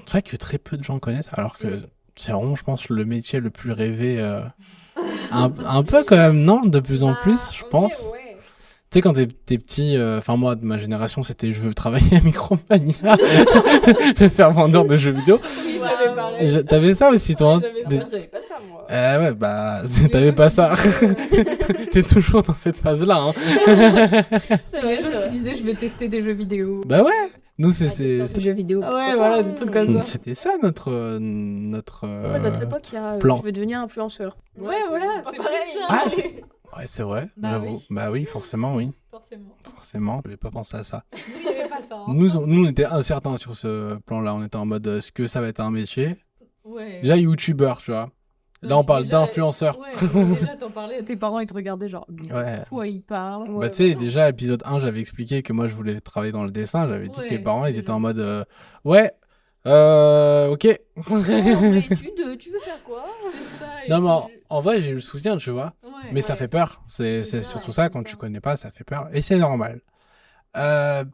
C'est vrai que très peu de gens connaissent, alors que c'est vraiment, je pense, le métier le plus rêvé. Un peu quand même, non? De plus en plus, je pense. Tu sais, quand t'es petit, enfin moi, de ma génération, c'était je veux travailler à Micromania, je veux faire vendeur de jeux vidéo. Oui, j'avais pareil. T'avais ça aussi, toi, hein? j'avais ça. Des- Moi, j'avais pas ça, moi. Ouais, bah, t'avais pas ça. T'es toujours dans cette phase-là, hein. C'est Les gens qui disaient je vais tester des jeux vidéo. Bah ouais, nous, c'est... Jeux vidéo. Ah ouais, voilà, des trucs comme ça. C'était ça notre Ouais, notre époque, il y a plan. je veux devenir influenceur. Ouais, voilà, pas c'est pareil. plus ça. Ah, ouais, c'est vrai, Bah j'avoue. oui. Bah oui, forcément, oui. Forcément. Je n'avais pas pensé à ça. Il n'y avait pas ça. hein. Nous, on était incertains sur ce plan-là. On était en mode, est-ce que ça va être un métier? Ouais. Déjà, youtubeur, tu vois. Là, on parle Déjà, d'influenceur. Ouais, déjà, t'en parlais à tes parents, ils te regardaient genre, Ouais. de quoi ils parlent Bah, tu sais, déjà, épisode 1, j'avais expliqué que moi, je voulais travailler dans le dessin. J'avais dit que les Ouais, parents, ils déjà. étaient en mode, ouais, ok. Tu veux faire quoi? C'est ça, et Non, mais puis- en vrai, j'ai eu le soutien, tu vois. Ouais, Mais ça ouais. fait peur. C'est C'est ça, surtout ça, quand c'est tu ça. connais pas, ça fait peur. Et c'est normal.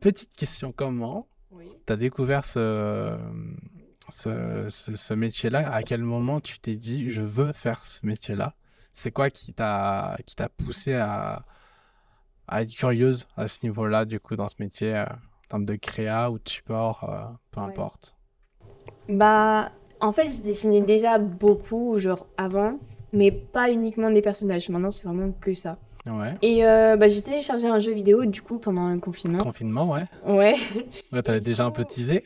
Petite question, comment Oui. t'as découvert ce métier-là? À quel moment tu t'es dit, je veux faire ce métier-là? C'est quoi qui t'a poussé à être curieuse à ce niveau-là, du coup, dans ce métier, en termes de créa ou de support, peu Ouais. importe. Bah, en fait, je dessinais déjà beaucoup, genre avant, mais pas uniquement des personnages. Maintenant, c'est vraiment que ça. Ouais. Et bah, j'ai téléchargé un jeu vidéo, du coup, pendant un confinement. Confinement, ouais. Ouais. Ouais, t'avais déjà un peu teasé.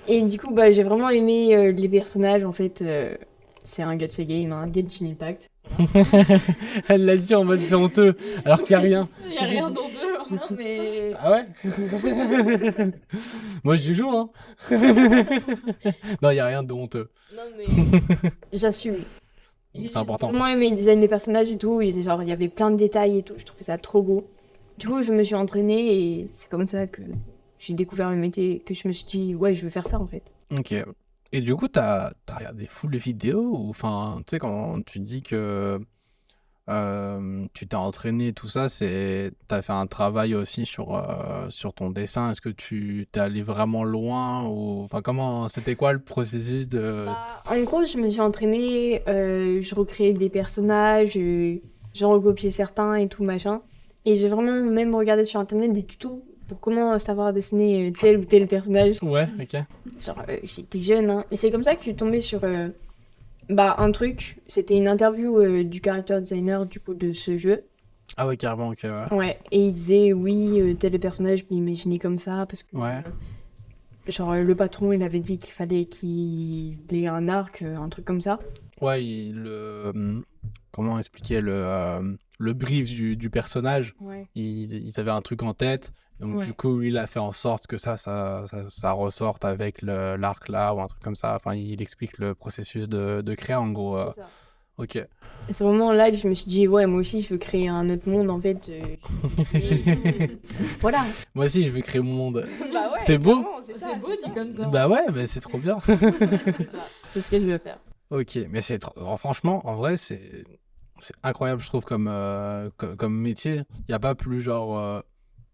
Et du coup, bah, j'ai vraiment aimé les personnages. En fait, c'est un gacha game, un Genshin Impact. Elle l'a dit en mode c'est honteux, alors qu'il n'y a rien. Il n'y a rien dans deux. Non, mais. Ah ouais? Moi, j'y joue, hein. Non, il n'y a rien de honteux. Non, mais. J'assume. C'est important. J'ai vraiment aimé le design des personnages et tout. Genre, il y avait plein de détails et tout. Je trouvais ça trop beau. Du coup, je me suis entraînée et c'est comme ça que j'ai découvert le métier, que je me suis dit, ouais, je veux faire ça en fait. Ok. Et du coup, t'as regardé full vidéos ou enfin, tu sais, quand tu dis que tu t'es entraîné et tout ça, t'as fait un travail aussi sur ton dessin. Est-ce que tu t'es allé vraiment loin ou enfin c'était quoi le processus de En gros, je me suis entraînée, je recréais des personnages, j'en recopiais certains et tout machin. Et j'ai vraiment même regardé sur internet des tutos pour comment savoir dessiner tel ou tel personnage. Ouais, ok. Genre, j'étais jeune, hein. Et c'est comme ça que je suis tombée sur un truc. C'était une interview du character designer du coup de ce jeu. Ah ouais, carrément, ok, ouais. Ouais. Et il disait, oui, tel personnage, je l'imaginais comme ça parce que. Ouais. Genre, le patron, il avait dit qu'il fallait qu'il ait un arc, un truc comme ça. Ouais, comment expliquer le brief du personnage. Ouais. Ils avaient un truc en tête. Donc, Ouais. du coup, il a fait en sorte que ça ressorte avec l'arc là ou un truc comme ça. Enfin, il explique le processus de créer en gros. C'est ça. Ok. Et c'est vraiment là que je me suis dit, ouais, moi aussi, je veux créer un autre monde, en fait. Voilà. Moi aussi, je vais créer mon monde. Bah ouais, C'est beau. clairement, c'est ça, C'est beau c'est dit ça. comme ça. Bah ouais, mais c'est trop bien. C'est ça. C'est ce que je veux faire. Ok, mais franchement, en vrai, c'est incroyable, je trouve, comme métier. Il n'y a pas plus genre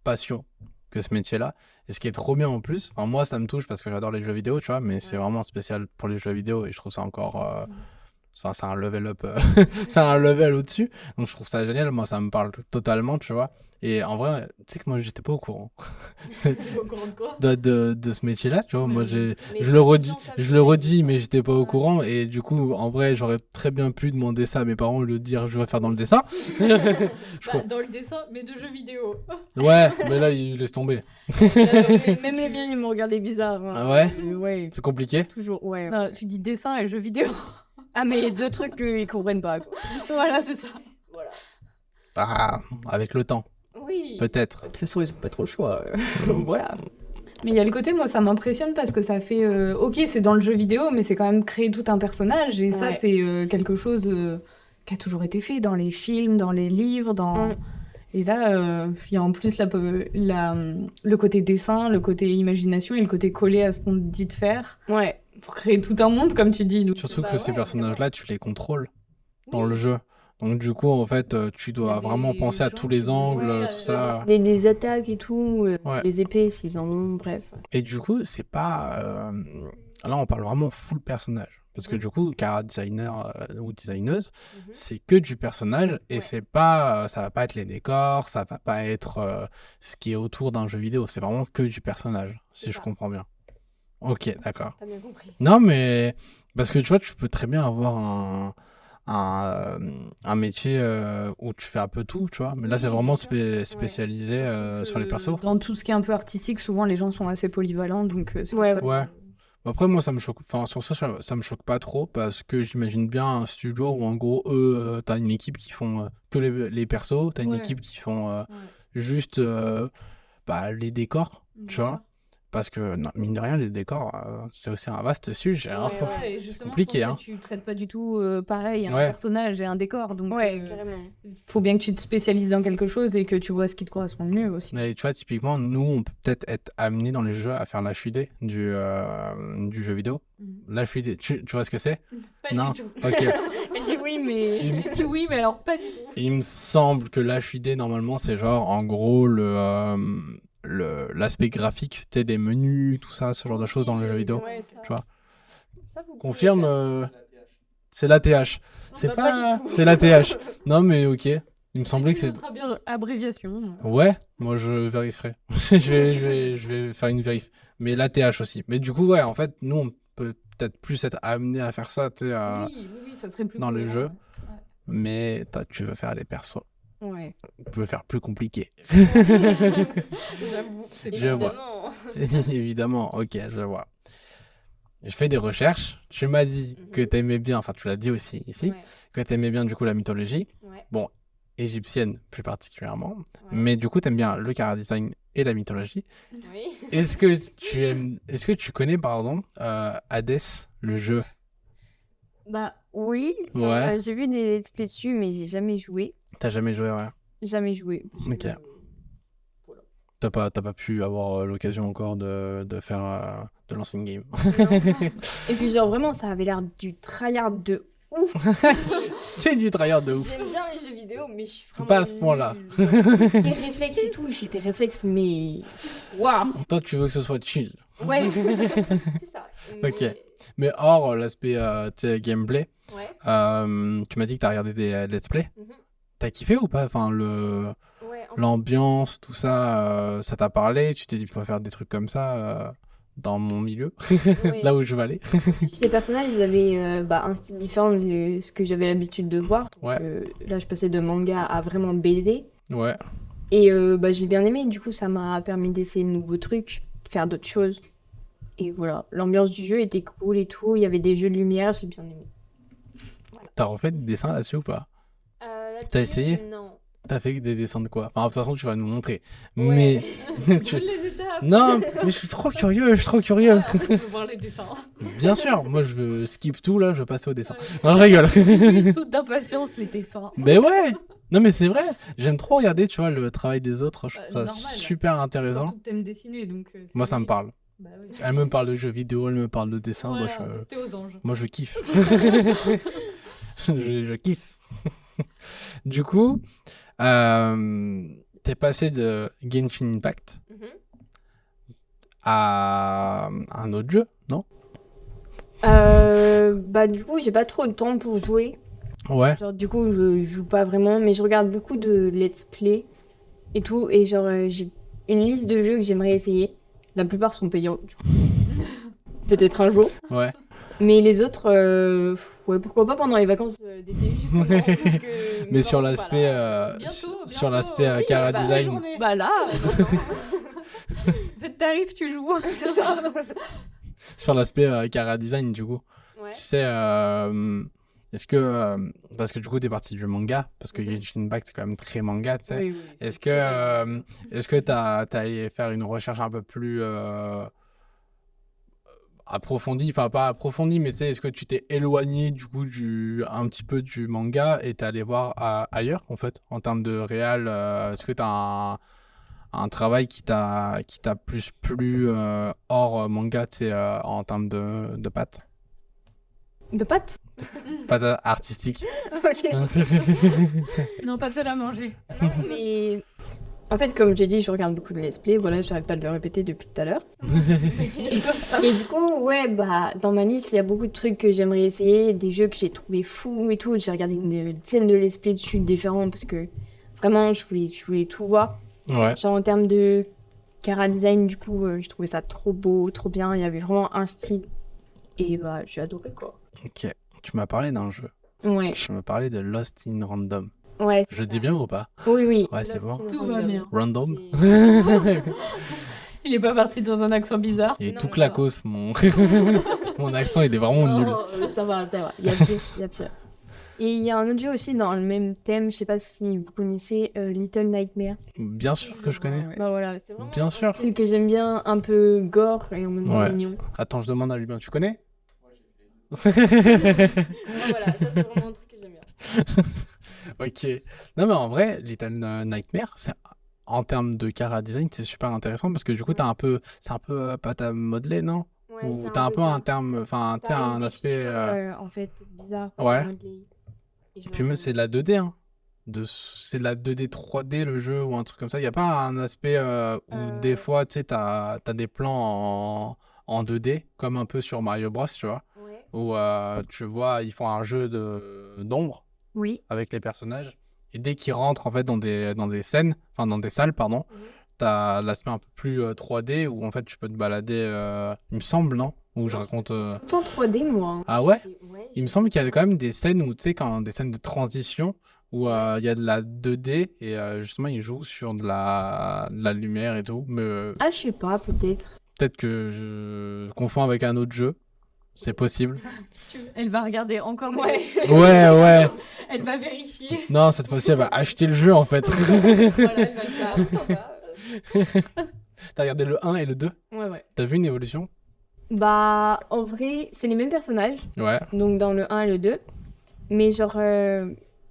passion que ce métier-là. Et ce qui est trop bien en plus, enfin, moi, ça me touche parce que j'adore les jeux vidéo, tu vois, mais c'est vraiment spécial pour les jeux vidéo et je trouve ça encore. Enfin, c'est un level up, c'est un level au-dessus. Donc, je trouve ça génial. Moi, ça me parle totalement, tu vois. Et en vrai, tu sais que moi, j'étais pas au courant Au courant de quoi de ce métier-là, tu vois. Moi, Mais je le redis, mais j'étais pas au courant. Et du coup, en vrai, j'aurais très bien pu demander ça à mes parents, le dire, je veux faire dans le dessin. Je crois- Dans le dessin, mais de jeux vidéo. Ouais, mais là, il laisse tomber. Même les miens, ils me regardaient bizarre. hein. Ah ouais? Ouais, C'est compliqué. toujours, ouais. Non, tu dis dessin et jeux vidéo. Ah, mais deux trucs qu'ils comprennent pas, quoi. Voilà, c'est ça. Voilà. Ah, avec le temps, Oui. peut-être. De toute façon, ils ont pas trop le choix. Voilà. Mais il y a le côté, moi, ça m'impressionne parce que ça fait. Ok, c'est dans le jeu vidéo, mais c'est quand même créer tout un personnage. Et ça, Ouais. c'est quelque chose qui a toujours été fait dans les films, dans les livres, dans. Mm. Et là, il y a en plus le côté dessin, le côté imagination et le côté collé à ce qu'on te dit de faire Ouais. pour créer tout un monde, comme tu dis. Donc, Surtout bah que ces ouais, personnages-là, tu les contrôles dans Oui. le jeu. Donc du coup, en fait, tu Il y dois a vraiment des penser à gens tous qui les vont angles, jouer, tout ça. Les attaques et tout, Ouais. les épées s'ils en ont, bref. Et du coup, c'est pas... Là, on parle vraiment full personnage. Parce que du coup, cara designer ou designeuse, c'est que du personnage et Ouais. c'est pas... ça va pas être les décors, ça va pas être ce qui est autour d'un jeu vidéo. C'est vraiment que du personnage, si C'est je ça. comprends bien. Ok, d'accord. T'as bien compris. Non, mais... Parce que tu vois, tu peux très bien avoir un métier où tu fais un peu tout, tu vois. Mais là, Oui, c'est vraiment bien sûr. spécialisé sur les persos. Dans tout ce qui est un peu artistique, souvent les gens sont assez polyvalents, donc c'est Ouais, pour ça ouais. que- Après, moi, ça me choque. Enfin, sur ça me choque pas trop parce que j'imagine bien un studio où, en gros, eux, t'as une équipe qui font que les persos, t'as une Ouais. équipe qui font Ouais. juste les décors, tu Bien vois. sûr. Parce que, non, mine de rien, les décors, c'est aussi un vaste sujet. Hein. Ouais, Et justement, compliqué, je pense hein. que tu traites pas du tout pareil un Ouais. personnage et un décor, donc Ouais, carrément. faut bien que tu te spécialises dans quelque chose et que tu vois ce qui te correspond le mieux aussi. Mais tu vois, typiquement, nous, on peut peut-être être amenés dans les jeux à faire l'HUD du jeu vidéo. L'HUD, tu vois ce que c'est? Pas Non. du tout. Ok. Elle dit oui, mais Il- je dis oui, mais alors pas du tout. Il me semble que l'HUD, normalement, c'est genre, en gros, l'aspect graphique, tu sais, des menus, tout ça, ce genre de choses dans le jeu vidéo. Ouais, ça. Tu vois. Ça, vous pouvez Confirme, faire. c'est l'ATH. C'est bah, pas... pas du tout. C'est l'ATH. Non, mais ok. Il me semblait que c'est... Notre abréviation. Ouais, moi je vérifierai. je vais faire une vérif. Mais l'ATH aussi. Mais du coup, ouais, en fait, nous, on peut peut-être plus être amené à faire ça, tu sais, Oui, ça serait plus dans les cohérent, jeux. ouais. Mais toi, tu veux faire les persos. Ouais. Tu veux faire plus compliqué. J'avoue, c'est Je vois. Évidemment. Évidemment, ok, je vois. Je fais des recherches. Tu m'as dit que Mhm. t'aimais bien, enfin, tu l'as dit aussi ici, Ouais. que t'aimais bien, du coup, la mythologie. Ouais. Bon, égyptienne plus particulièrement. Ouais. Mais du coup, t'aimes bien le chara design et la mythologie. Oui. Est-ce que tu connais, pardon, Hades, le jeu? Bah oui. Ouais. J'ai vu des let's play dessus, mais j'ai jamais joué. T'as jamais joué, ouais. Jamais joué. Ok. T'as pas pu avoir l'occasion encore de faire de l'ancien game. Et puis genre vraiment, ça avait l'air du tryhard de ouf. C'est du tryhard de ouf. J'aime bien les jeux vidéo, mais je suis vraiment Pas à ce point-là. nulle. Les réflexes et tout, j'ai des réflexes, mais waouh. Toi, tu veux que ce soit chill. Ouais. C'est ça. Ok. Mais hors l'aspect tu sais, gameplay, Ouais. tu m'as dit que t'as regardé des let's play. Mhm. T'as kiffé ou pas? Enfin, Ouais. l'ambiance, tout ça, ça t'a parlé? Tu t'es dit, je peux faire des trucs comme ça dans mon milieu, Ouais. là où je vais aller. Les personnages, ils avaient un style différent de ce que j'avais l'habitude de voir. Donc, Ouais. là, je passais de manga à vraiment BD. Ouais. Et j'ai bien aimé. Du coup, ça m'a permis d'essayer de nouveaux trucs, de faire d'autres choses. Et voilà, l'ambiance du jeu était cool et tout. Il y avait des jeux de lumière, j'ai bien aimé. T'as refait des dessins là-dessus ou pas? T'as essayé? Non. T'as fait des dessins de quoi? Enfin, de toute façon, tu vas nous montrer. Ouais. Mais... tu- les étapes. Non, mais je suis trop curieux, je suis trop curieux. Je veux voir les dessins. Bien sûr, moi je veux skip tout là, je veux passer au dessin. Non, je rigole. Il saute d'impatience les dessins. Mais ouais. Non mais c'est vrai, j'aime trop regarder, tu vois, le travail des autres, je trouve ça Normal. super intéressant. Surtout que t'aimes dessiner, donc. c'est Moi ça me logique. parle. Bah oui. Elle me parle de jeux vidéo, elle me parle de dessin, Voilà, moi t'es aux anges. je kiffe. je kiffe. Du coup, t'es passé de Genshin Impact Mhm. à un autre jeu, non? Du coup, j'ai pas trop de temps pour jouer. Ouais, Genre, du coup, je joue pas vraiment, mais je regarde beaucoup de let's play et tout. Et genre, j'ai une liste de jeux que j'aimerais essayer. La plupart sont payants, du coup. Peut-être un jour. ouais. Mais les autres, ouais, pourquoi pas pendant les vacances d'été, justement. vu que mes Mais sur parents sont pas l'aspect là. sur l'aspect oui, Cara bah, Design. journée. Bah là, Faites tarif, tu joues. C'est ça. Sur l'aspect Cara Design, du coup. ouais. Tu sais, est-ce que. Parce que du coup, t'es parti du manga, parce que Mhm. Genshin Impact, c'est quand même très manga, tu sais. Oui, oui, Est-ce c'est que t'as allé faire une recherche un peu plus approfondi, enfin pas approfondi, mais est-ce que tu t'es éloigné du coup un petit peu du manga et t'es allé voir ailleurs en fait, en termes de réal, est-ce que t'as un travail qui t'a plus plu hors manga, tu sais, en termes de pattes De pâtes? artistiques. Ok. Non, pas celle à manger. Non, mais en fait, comme j'ai dit, je regarde beaucoup de let's play. Voilà, j'arrête pas de le répéter depuis tout à l'heure. Et du coup, ouais, bah, dans ma liste, il y a beaucoup de trucs que j'aimerais essayer, des jeux que j'ai trouvé fous et tout. J'ai regardé une dizaine de let's play dessus différents parce que vraiment, je voulais tout voir. Ouais. Genre en termes de chara design, du coup, je trouvais ça trop beau, trop bien. Il y avait vraiment un style. Et bah, j'ai adoré quoi. Ok. Tu m'as parlé d'un jeu. Ouais, Tu m'as parlé de Lost in Random. ouais. Je dis bien ou pas? Oui, oui. Ouais, c'est bon. Tout va bien. Random. Il est pas parti dans un accent bizarre. Il est Non, tout ça clacos, mon... mon accent, il est vraiment nul. Ça va, ça va. Il y a pire, il y a pire. Et il y a un autre jeu aussi dans le même thème, je sais pas si vous connaissez Little Nightmares. Bien sûr que je connais. Bah voilà, c'est vraiment Bien sûr. un style que j'aime bien, un peu gore et en même temps Ouais. mignon. Attends, je demande à Lubin, tu connais? Voilà, ça c'est vraiment un truc que j'aime bien. Ok. Non, mais en vrai, Little Nightmare, en termes de chara design, c'est super intéressant parce que du coup, c'est un peu pâte à modeler, non? Ouais, Ou c'est t'as un peu ça. un terme, enfin, tu sais, T'as un une aspect. texture, en fait, bizarre. Ouais. modelée. Et Puis même, c'est de la 2D, hein. C'est de la 2D 3D le jeu ou un truc comme ça. Il n'y a pas un aspect où des fois, tu sais, t'as des plans en 2D, comme un peu sur Mario Bros, tu vois, Ouais. où tu vois, ils font un jeu d'ombre Oui. avec les personnages. Et dès qu'ils rentrent en fait dans des scènes, enfin dans des salles, pardon, t'as l'aspect un peu plus 3D où en fait tu peux te balader, il me semble, non? Où je raconte. Autant 3D, moi. Hein. Ah ouais? Ouais, Il me semble qu'il y a quand même des scènes où, tu sais, quand des scènes de transition où il y a de la 2D et justement ils jouent sur de la lumière et tout. Mais Ah, je sais pas, peut-être. peut-être que je confonds avec un autre jeu. C'est possible. Elle va regarder encore mieux. Ouais, ouais. Elle va vérifier. Non, cette fois-ci, elle va acheter le jeu en fait. Voilà, elle va le faire. T'as regardé le 1 et le 2? Ouais, ouais. T'as vu une évolution? Bah, en vrai, c'est les mêmes personnages, Ouais. donc dans le 1 et le 2. Mais genre,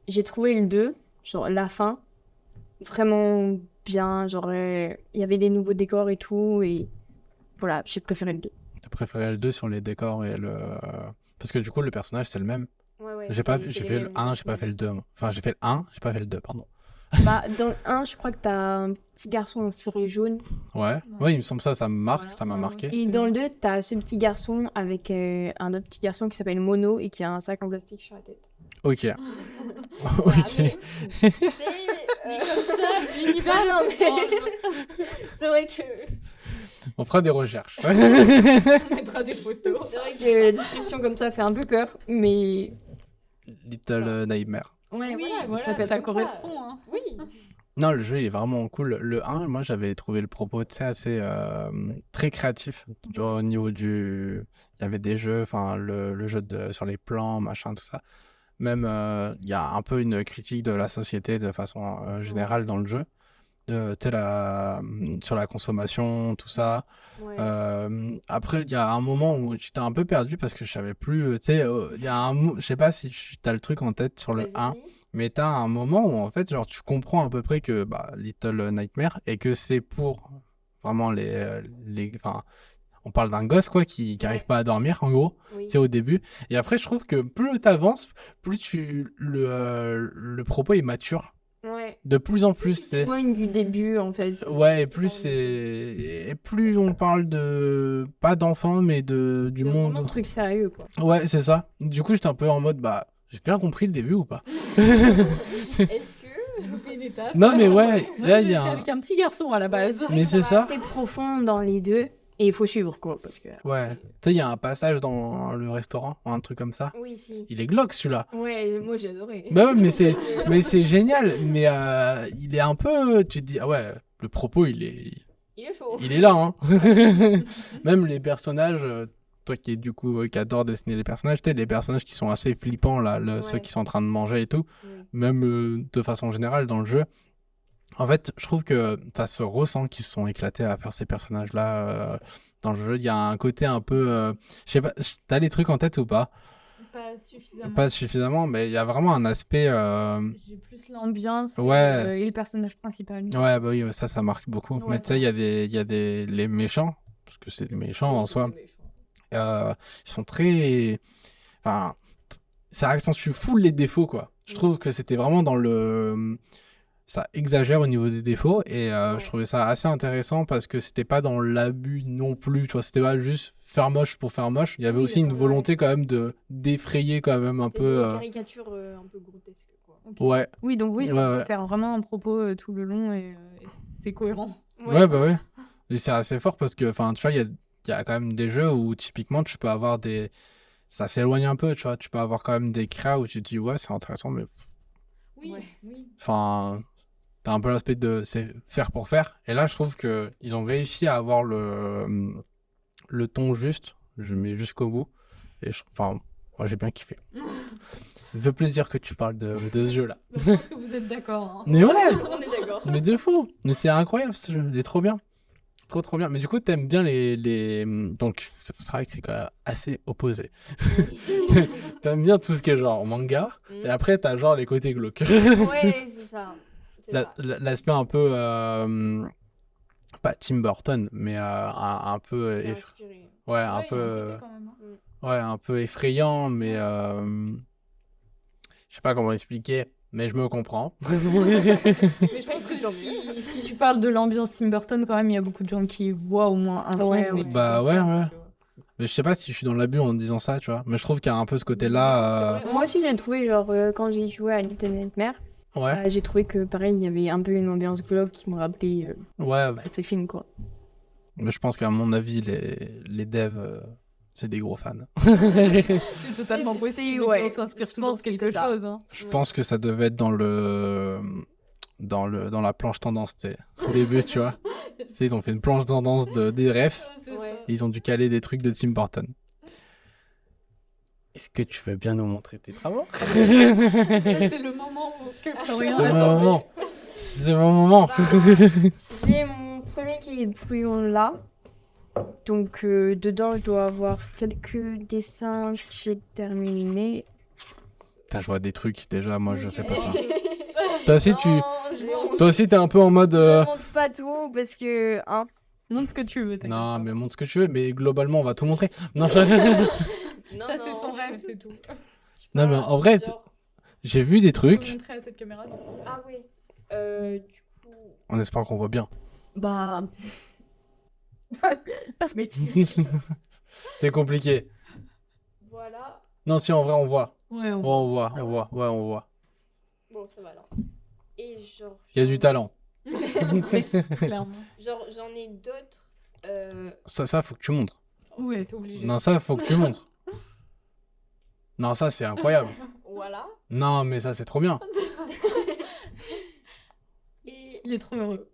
j'ai trouvé le 2, genre la fin, vraiment bien. Genre, il y avait des nouveaux décors et tout. Et voilà, j'ai préféré le 2. T'as préféré le 2 sur les décors et le. Parce que du coup, le personnage, c'est le même. Ouais, J'ai fait le 1, j'ai pas fait le 2. Moi. Enfin, j'ai fait le 1, j'ai pas fait le 2, pardon. Bah, dans le 1, je crois que t'as un petit garçon en ciré jaune. Ouais. Ouais, il me semble ça me marque, Voilà. ça m'a marqué. Et dans le 2, t'as ce petit garçon avec un autre petit garçon qui s'appelle Mono et qui a un sac en plastique sur la tête. Ok. Voilà, Ok. mais L'univers Ah non, est étrange. c'est vrai que On fera des recherches. On mettra des photos. c'est vrai que la description comme ça fait un peu peur, mais Little Nightmare. ouais, Oui, voilà, voilà, ça peut ça être comme correspond. Hein. Oui. Non, le jeu il est vraiment cool. Le 1, moi j'avais trouvé le propos tu sais, assez très créatif. Genre, au niveau du. Il y avait des jeux, enfin le jeu sur les plans, machin, tout ça. Même il y a un peu une critique de la société de façon générale dans le jeu. Tu sais, sur la consommation, tout ça. Ouais. Après, il y a un moment où j'étais un peu perdu parce que je savais plus. Tu sais, il y a je sais pas si tu as le truc en tête sur le 1. Mais t'as un moment où en fait, genre, tu comprends à peu près que Little Nightmare et que c'est pour vraiment enfin, on parle d'un gosse quoi qui arrive pas à dormir en gros, Oui. tu sais au début. Et après, je trouve que plus t'avances, plus le propos est mature. Ouais. De plus en plus, c'est. Moi, une du début en fait. Ouais, et pas plus la même et plus on parle de pas d'enfants mais du C'est vraiment un monde. truc sérieux quoi. Ouais, c'est ça. Du coup, j'étais un peu en mode j'ai bien compris le début ou pas? Est-ce que J'ai loupé une étape. Non mais ouais, Moi, là il y j'étais a un. avec un petit garçon à la base. Mais c'est ça. C'est profond dans les deux et il faut suivre quoi parce que. Ouais. Tu sais, il y a un passage dans le restaurant, un truc comme ça. Oui, si. Il est glauque celui-là. Ouais, moi j'ai adoré. Bah ouais, mais c'est génial. Mais il est un peu. Tu te dis, ah ouais, le propos il Il est chaud. est là, hein. Même les personnages, toi qui du coup qui adore dessiner les personnages, tu sais, les personnages qui sont assez flippants là, ceux Ouais. qui sont en train de manger et tout, Oui. même de façon générale dans le jeu. En fait, je trouve que ça se ressent qu'ils se sont éclatés à faire ces personnages-là dans le jeu. Il y a un côté un peu... je sais pas, t'as les trucs en tête ou pas? Pas suffisamment. Pas suffisamment, mais il y a vraiment un aspect... J'ai plus l'ambiance Ouais. et le personnage principal. Ouais, bah oui, ça marque beaucoup. Ouais, Mais tu sais, il y a les méchants, parce que c'est des méchants en soi. Ils sont très... Enfin, ça accentue full les défauts, quoi. Je trouve que c'était vraiment dans le... Ça exagère au niveau des défauts, et je trouvais ça assez intéressant parce que c'était pas dans l'abus non plus, tu vois. C'était pas juste faire moche pour faire moche. Il y avait aussi une volonté quand même d'effrayer quand même un peu... Une caricature un peu grotesque, quoi. Ouais. Oui, donc oui, Ouais, ça ouais. sert vraiment un propos tout le long et c'est cohérent. Ouais, bah ouais. Et c'est assez fort parce que, enfin, tu vois, il y a quand même des jeux où typiquement tu peux avoir des... Ça s'éloigne un peu, tu vois. Tu peux avoir quand même des créas où tu te dis, ouais, c'est intéressant, mais... Oui, Ouais. oui. Enfin, t'as un peu l'aspect de... C'est faire pour faire. Et là, je trouve que ils ont réussi à avoir le ton juste. Je mets jusqu'au bout. Et enfin, moi, j'ai bien kiffé. Ça me fait plaisir que tu parles de ce jeu-là. Je pense que vous êtes d'accord. Hein. Mais ouais, On est d'accord. mais de fou. Mais c'est incroyable ce jeu. Il est trop bien. Trop bien. Mais du coup, t'aimes bien les... Donc, c'est vrai que c'est quand même assez opposé. T'aimes bien tout ce qui est genre manga. Et après, t'as genre les côtés glauques. Ouais, c'est ça. L'aspect un peu... pas Tim Burton, mais un peu... C'est inspiré. Ouais, un Ouais, il y a peu... côté quand même, hein. Ouais, un peu effrayant, mais... Je sais pas comment expliquer, mais je me comprends. Mais je pense que si tu parles de l'ambiance Tim Burton, quand même, il y a beaucoup de gens qui voient au moins un film. Ouais, et ouais. qui Bah vont ouais, faire, ouais. tu vois. Mais je sais pas si je suis dans l'abus en disant ça, tu vois. Mais je trouve qu'il y a un peu ce côté-là... Moi aussi, j'ai trouvé, genre, quand j'ai joué à Little Nightmare, Ouais, j'ai trouvé que, pareil, il y avait un peu une ambiance glauque qui me rappelait ouais. ces films, quoi. Mais je pense qu'à mon avis, les devs, c'est des gros fans. C'est totalement C'est- possible. ouais. On s'inspire Je toujours pense de que quelque c'est ça. chose. Hein. Je pense que ça devait être dans la planche tendance, tu sais. Au début, tu vois. Tu sais, ils ont fait une planche tendance des refs. Ouais. Et ils ont dû caler des trucs de Tim Burton. Est-ce que tu veux bien nous montrer tes travaux? C'est le moment que Florian C'est mon attendait. moment. C'est mon moment. J'ai mon premier cahier de fouillon là. Donc, dedans, je dois avoir quelques dessins que j'ai terminés. Putain, je vois des trucs déjà, moi je fais pas ça. Toi aussi, Non, je toi aussi, t'es un peu en mode. montre pas tout parce que, hein. Montre ce que tu veux. t'inquiète Non, pas. mais montre ce que tu veux, mais globalement, on va tout montrer. Non, Ça, c'est son rêve, c'est tout. non mais en vrai, j'ai vu des Je peux trucs. montrer à cette caméra. donc. Ah oui. Du coup. On espère qu'on voit bien. Bah. Mais tu... C'est compliqué. Voilà. Non, si en vrai, on voit. Ouais, Ouais, on voit. Ouais, on voit. Bon, ça va là. Et genre. Il y a du talent. clairement. Genre, j'en ai d'autres. Ça, faut que tu montres. Ouais, t'es obligé. Non, ça, faut que tu montres. Non, ça, c'est incroyable. Voilà. Non, mais ça, c'est trop bien. Et Il est trop heureux.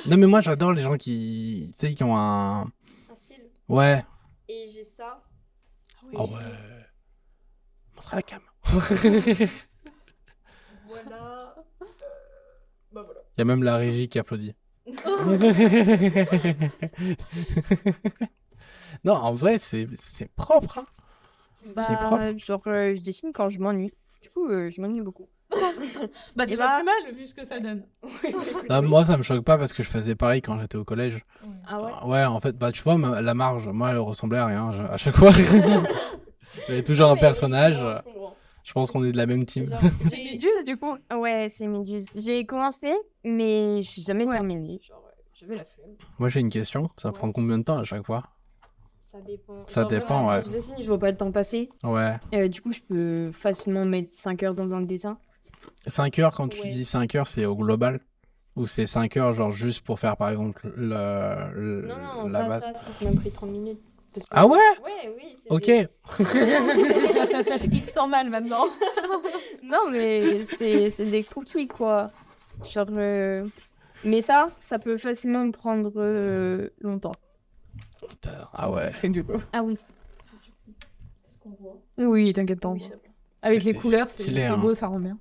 Non, mais moi, j'adore les gens qui, tu sais, qui ont un... un style. Ouais. Et j'ai ça. Ah ouais. Montre à la cam. Voilà. Bah voilà. Il y a même la régie qui applaudit. Non, en vrai, c'est propre. Hein. C'est propre. Genre, je dessine quand je m'ennuie. Du coup, je m'ennuie beaucoup. Bah, c'est Et pas bah- plus mal vu ce que ça donne. Non, moi, ça me choque pas parce que je faisais pareil quand j'étais au collège. Ah ouais. Ouais, en fait, bah, tu vois, la marge, moi, elle ressemblait à rien. À chaque fois, j'avais toujours un Mais personnage. je comprends. Je pense qu'on est de la même team. Genre, C'est j'ai- Méduse, du coup. Ouais, c'est Méduse. J'ai commencé, mais je suis jamais terminé. Genre, j'avais la flemme. Moi, j'ai une question. Ça prend combien de temps à chaque fois? Ça dépend. Ça Genre, dépend, vraiment, ouais. quand je dessine, je vois pas le temps passer. Ouais. Du coup, je peux facilement mettre 5 heures dans un dessin. 5 heures, quand tu Ouais. dis 5 heures, c'est au global? Ou c'est 5 heures, genre juste pour faire, par exemple, Non, la ça, base? ça m'a pris 30 minutes. Parce que- Ah ouais? Ouais, oui. c'est Ok. des- Il se sent mal maintenant. Non, mais c'est des cookies, quoi. Genre, mais ça peut facilement me prendre longtemps. Putain, ah ouais. Ah oui. Oui, t'inquiète pas. on Oui, voit. ça va. Avec les C'est couleurs, stylé, c'est hein. beau, ça rend bien.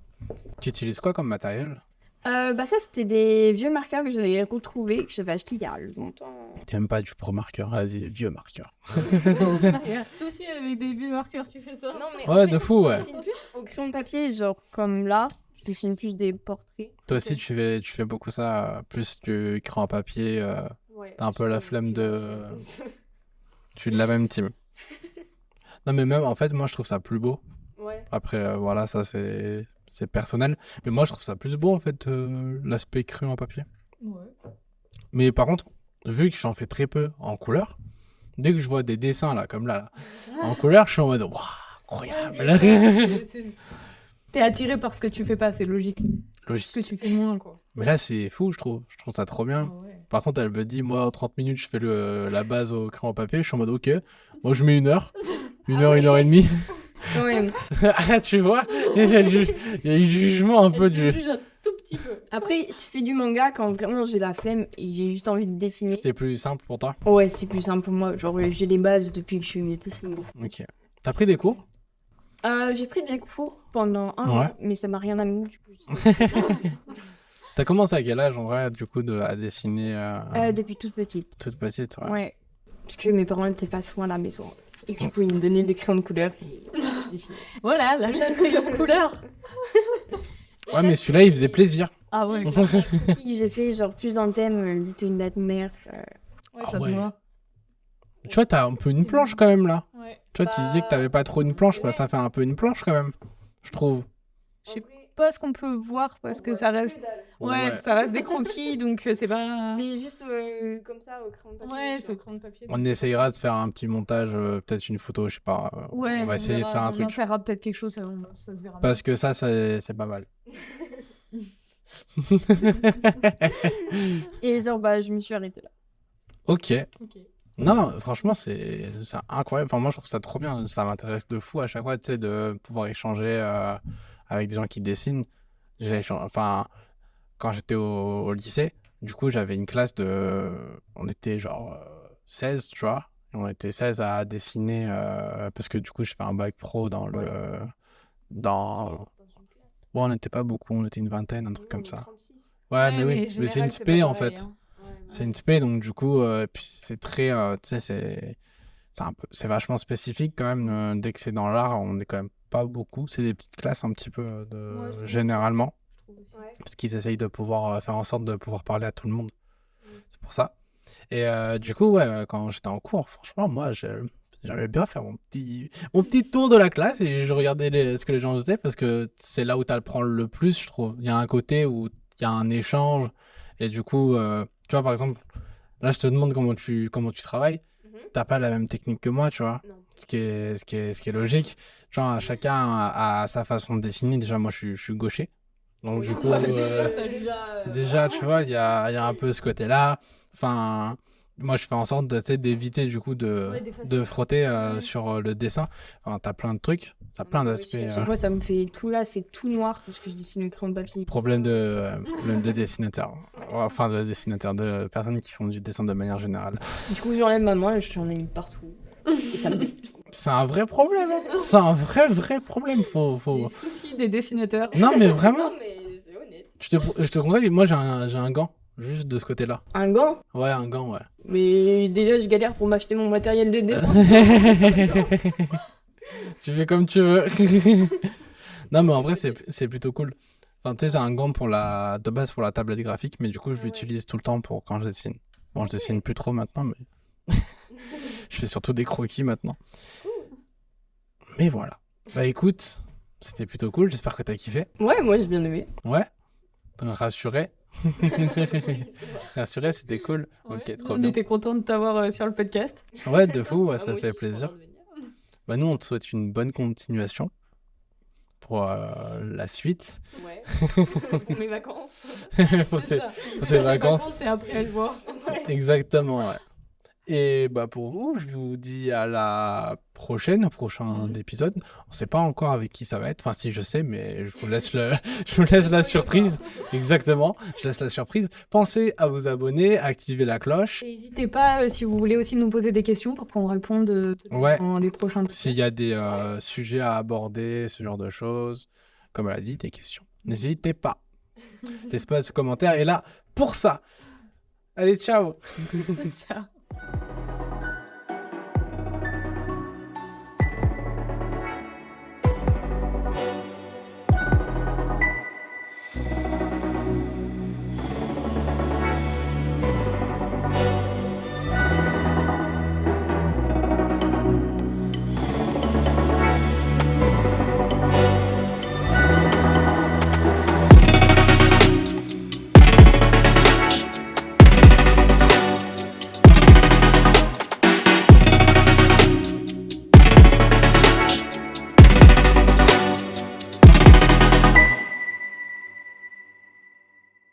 Tu utilises quoi comme matériel? Ça, c'était des vieux marqueurs que j'avais retrouvés, que j'avais achetés il y a longtemps. T'aimes pas du pro marqueur, des vieux marqueurs. Toi aussi, avec des vieux marqueurs, tu fais ça? Non, mais Ouais, de fou, ouais. Je dessine plus au crayon de papier, genre comme là. Je dessine plus des portraits. Toi aussi, tu fais beaucoup ça, plus du crayon à papier. Ouais, T'as un peu la flemme de... Je suis de la même team. Non, mais même, en fait, moi, je trouve ça plus beau. Ouais. Après, voilà, ça, c'est personnel. Mais moi, je trouve ça plus beau, en fait, l'aspect crayon à papier. Ouais. Mais par contre, vu que j'en fais très peu en couleur, dès que je vois des dessins, là, comme là, en couleur, je suis en mode, waouh, incroyable. T'es attiré par ce que tu fais pas, c'est logique. Ce que Logique. tu fais moins, quoi. Mais là, c'est fou, je trouve. Je trouve ça trop bien. Ouais. Par contre, elle me dit, moi, en 30 minutes, je fais la base au crayon à papier. Je suis en mode, ok. Moi, je mets 1 heure. 1 heure, 1 heure et demie. Ouais. Ah, tu vois, il y a eu du jugement un peu Je du... juge un tout petit peu. Après, je fais du manga quand vraiment j'ai la flemme et j'ai juste envie de dessiner. C'est plus simple pour toi. Ouais, c'est plus simple pour moi. Genre, j'ai les bases depuis que je suis dessiner. Ok. T'as pris des cours? J'ai pris des cours pendant un Ouais. an, mais ça m'a rien amené du coup. T'as commencé à quel âge, en vrai, du coup, à dessiner Depuis toute petite. toute petite, ouais. Ouais. Parce que mes parents n'étaient pas souvent à la maison. Et du coup, ils me donnaient des crayons de couleur. Et je dessinais. Voilà, l'achat de crayon de couleur. Ouais, mais celui-là, il faisait plaisir. Ah ouais, Puis j'ai fait genre plus dans le thème, c'était une date mère. ouais, Ah ça ouais. se voit. Tu vois, t'as un peu une planche, quand même, là. Ouais. Tu vois, tu disais que t'avais pas trop une planche, bah ça fait un peu une planche, quand même. Je trouve. Je sais pas ce qu'on peut voir parce que ça reste... Ouais, ça reste des croquis, donc c'est pas... C'est juste comme ça au crayon de papier. Ouais, tu c'est vois. crayon de papier. On essayera de faire un petit montage, peut-être une photo, je sais pas. Ouais, on va essayer de faire un On truc. fera peut-être quelque chose, ça se verra. Parce que ça, c'est pas mal. Et genre, je me suis arrêtée là. Ok. Ok. Non, franchement, c'est incroyable. Enfin, moi, je trouve ça trop bien. Ça m'intéresse de fou à chaque fois, tu sais, de pouvoir échanger avec des gens qui dessinent. Enfin, quand j'étais au lycée, du coup, j'avais une classe de... On était genre 16, tu vois. Et on était 16 à dessiner parce que du coup, je fais un bac pro dans le... Dans... Bon, on n'était pas beaucoup, on était une vingtaine, un truc comme ça. Ouais, mais oui, mais c'est une spé en fait. C'est une spé, donc du coup, puis c'est très, tu sais, c'est vachement spécifique quand même. Dès que c'est dans l'art, on est quand même pas beaucoup. C'est des petites classes un petit peu Ouais, je trouve généralement, Ouais. parce qu'ils essayent de pouvoir faire en sorte de pouvoir parler à tout le monde. C'est pour ça. Et du coup, ouais, quand j'étais en cours, franchement, moi, j'aimais bien faire mon petit tour de la classe et je regardais ce que les gens faisaient parce que c'est là où tu apprends le plus, je trouve. Il y a un côté où il y a un échange et du coup, tu vois, par exemple, là, je te demande comment tu travailles. T'as pas la même technique que moi, tu vois. Non. Ce qui est logique. Genre, chacun a sa façon de dessiner. Déjà, moi, je suis gaucher. Donc, du coup, déjà, tu vois, il y a un peu ce côté-là. Enfin, moi, je fais en sorte tu sais, d'éviter, du coup, de frotter sur le dessin. Enfin, t'as plein de trucs. T'as plein d'aspects. Moi, ça me fait tout là, c'est tout noir parce que je dessine le crayon de papier. Problème de dessinateur. Enfin, de dessinateur, de personnes qui font du dessin de manière générale. Du coup, j'enlève ma main et j'en ai mis partout. Et ça me dégoûte. C'est un vrai problème. Hein. C'est un vrai problème. Faut... Les soucis des dessinateurs. Non, mais vraiment. mais c'est honnête. Je te conseille, moi j'ai un gant, juste de ce côté-là. Un gant? Ouais, un gant, ouais. Mais déjà, je galère pour m'acheter mon matériel de dessin. Tu fais comme tu veux. Non, mais en vrai, c'est plutôt cool. Enfin, tu sais, c'est un gant de base pour la tablette graphique, mais du coup, je l'utilise tout le temps pour quand je dessine. Bon, je dessine plus trop maintenant, mais je fais surtout des croquis maintenant. Mais voilà. Bah écoute, c'était plutôt cool, j'espère que t'as kiffé. Ouais, moi, j'ai bien aimé. Ouais. Rassuré. Rassuré, c'était cool. Ok, trop On bien. était contents de t'avoir sur le podcast. Ouais, de fou, ouais, ça moi fait aussi, plaisir. je suis contente de venir. Bah nous, on te souhaite une bonne continuation pour la suite. Ouais. Pour mes vacances. pour C'est tes, ça. pour tes vacances. Et après, elle voit. Exactement, ouais. Et bah pour vous, je vous dis à la prochaine, au prochain épisode. On sait pas encore avec qui ça va être. Enfin, si je sais, mais je vous laisse je vous laisse la surprise. Exactement, je laisse la surprise. Pensez à vous abonner, à activer la cloche. Et n'hésitez pas, si vous voulez aussi nous poser des questions pour qu'on réponde Ouais. dans des prochains S'il y a des sujets à aborder, ce genre de choses, comme elle a dit, des questions, n'hésitez pas. L'espace commentaire est là pour ça. Allez, ciao. Ça.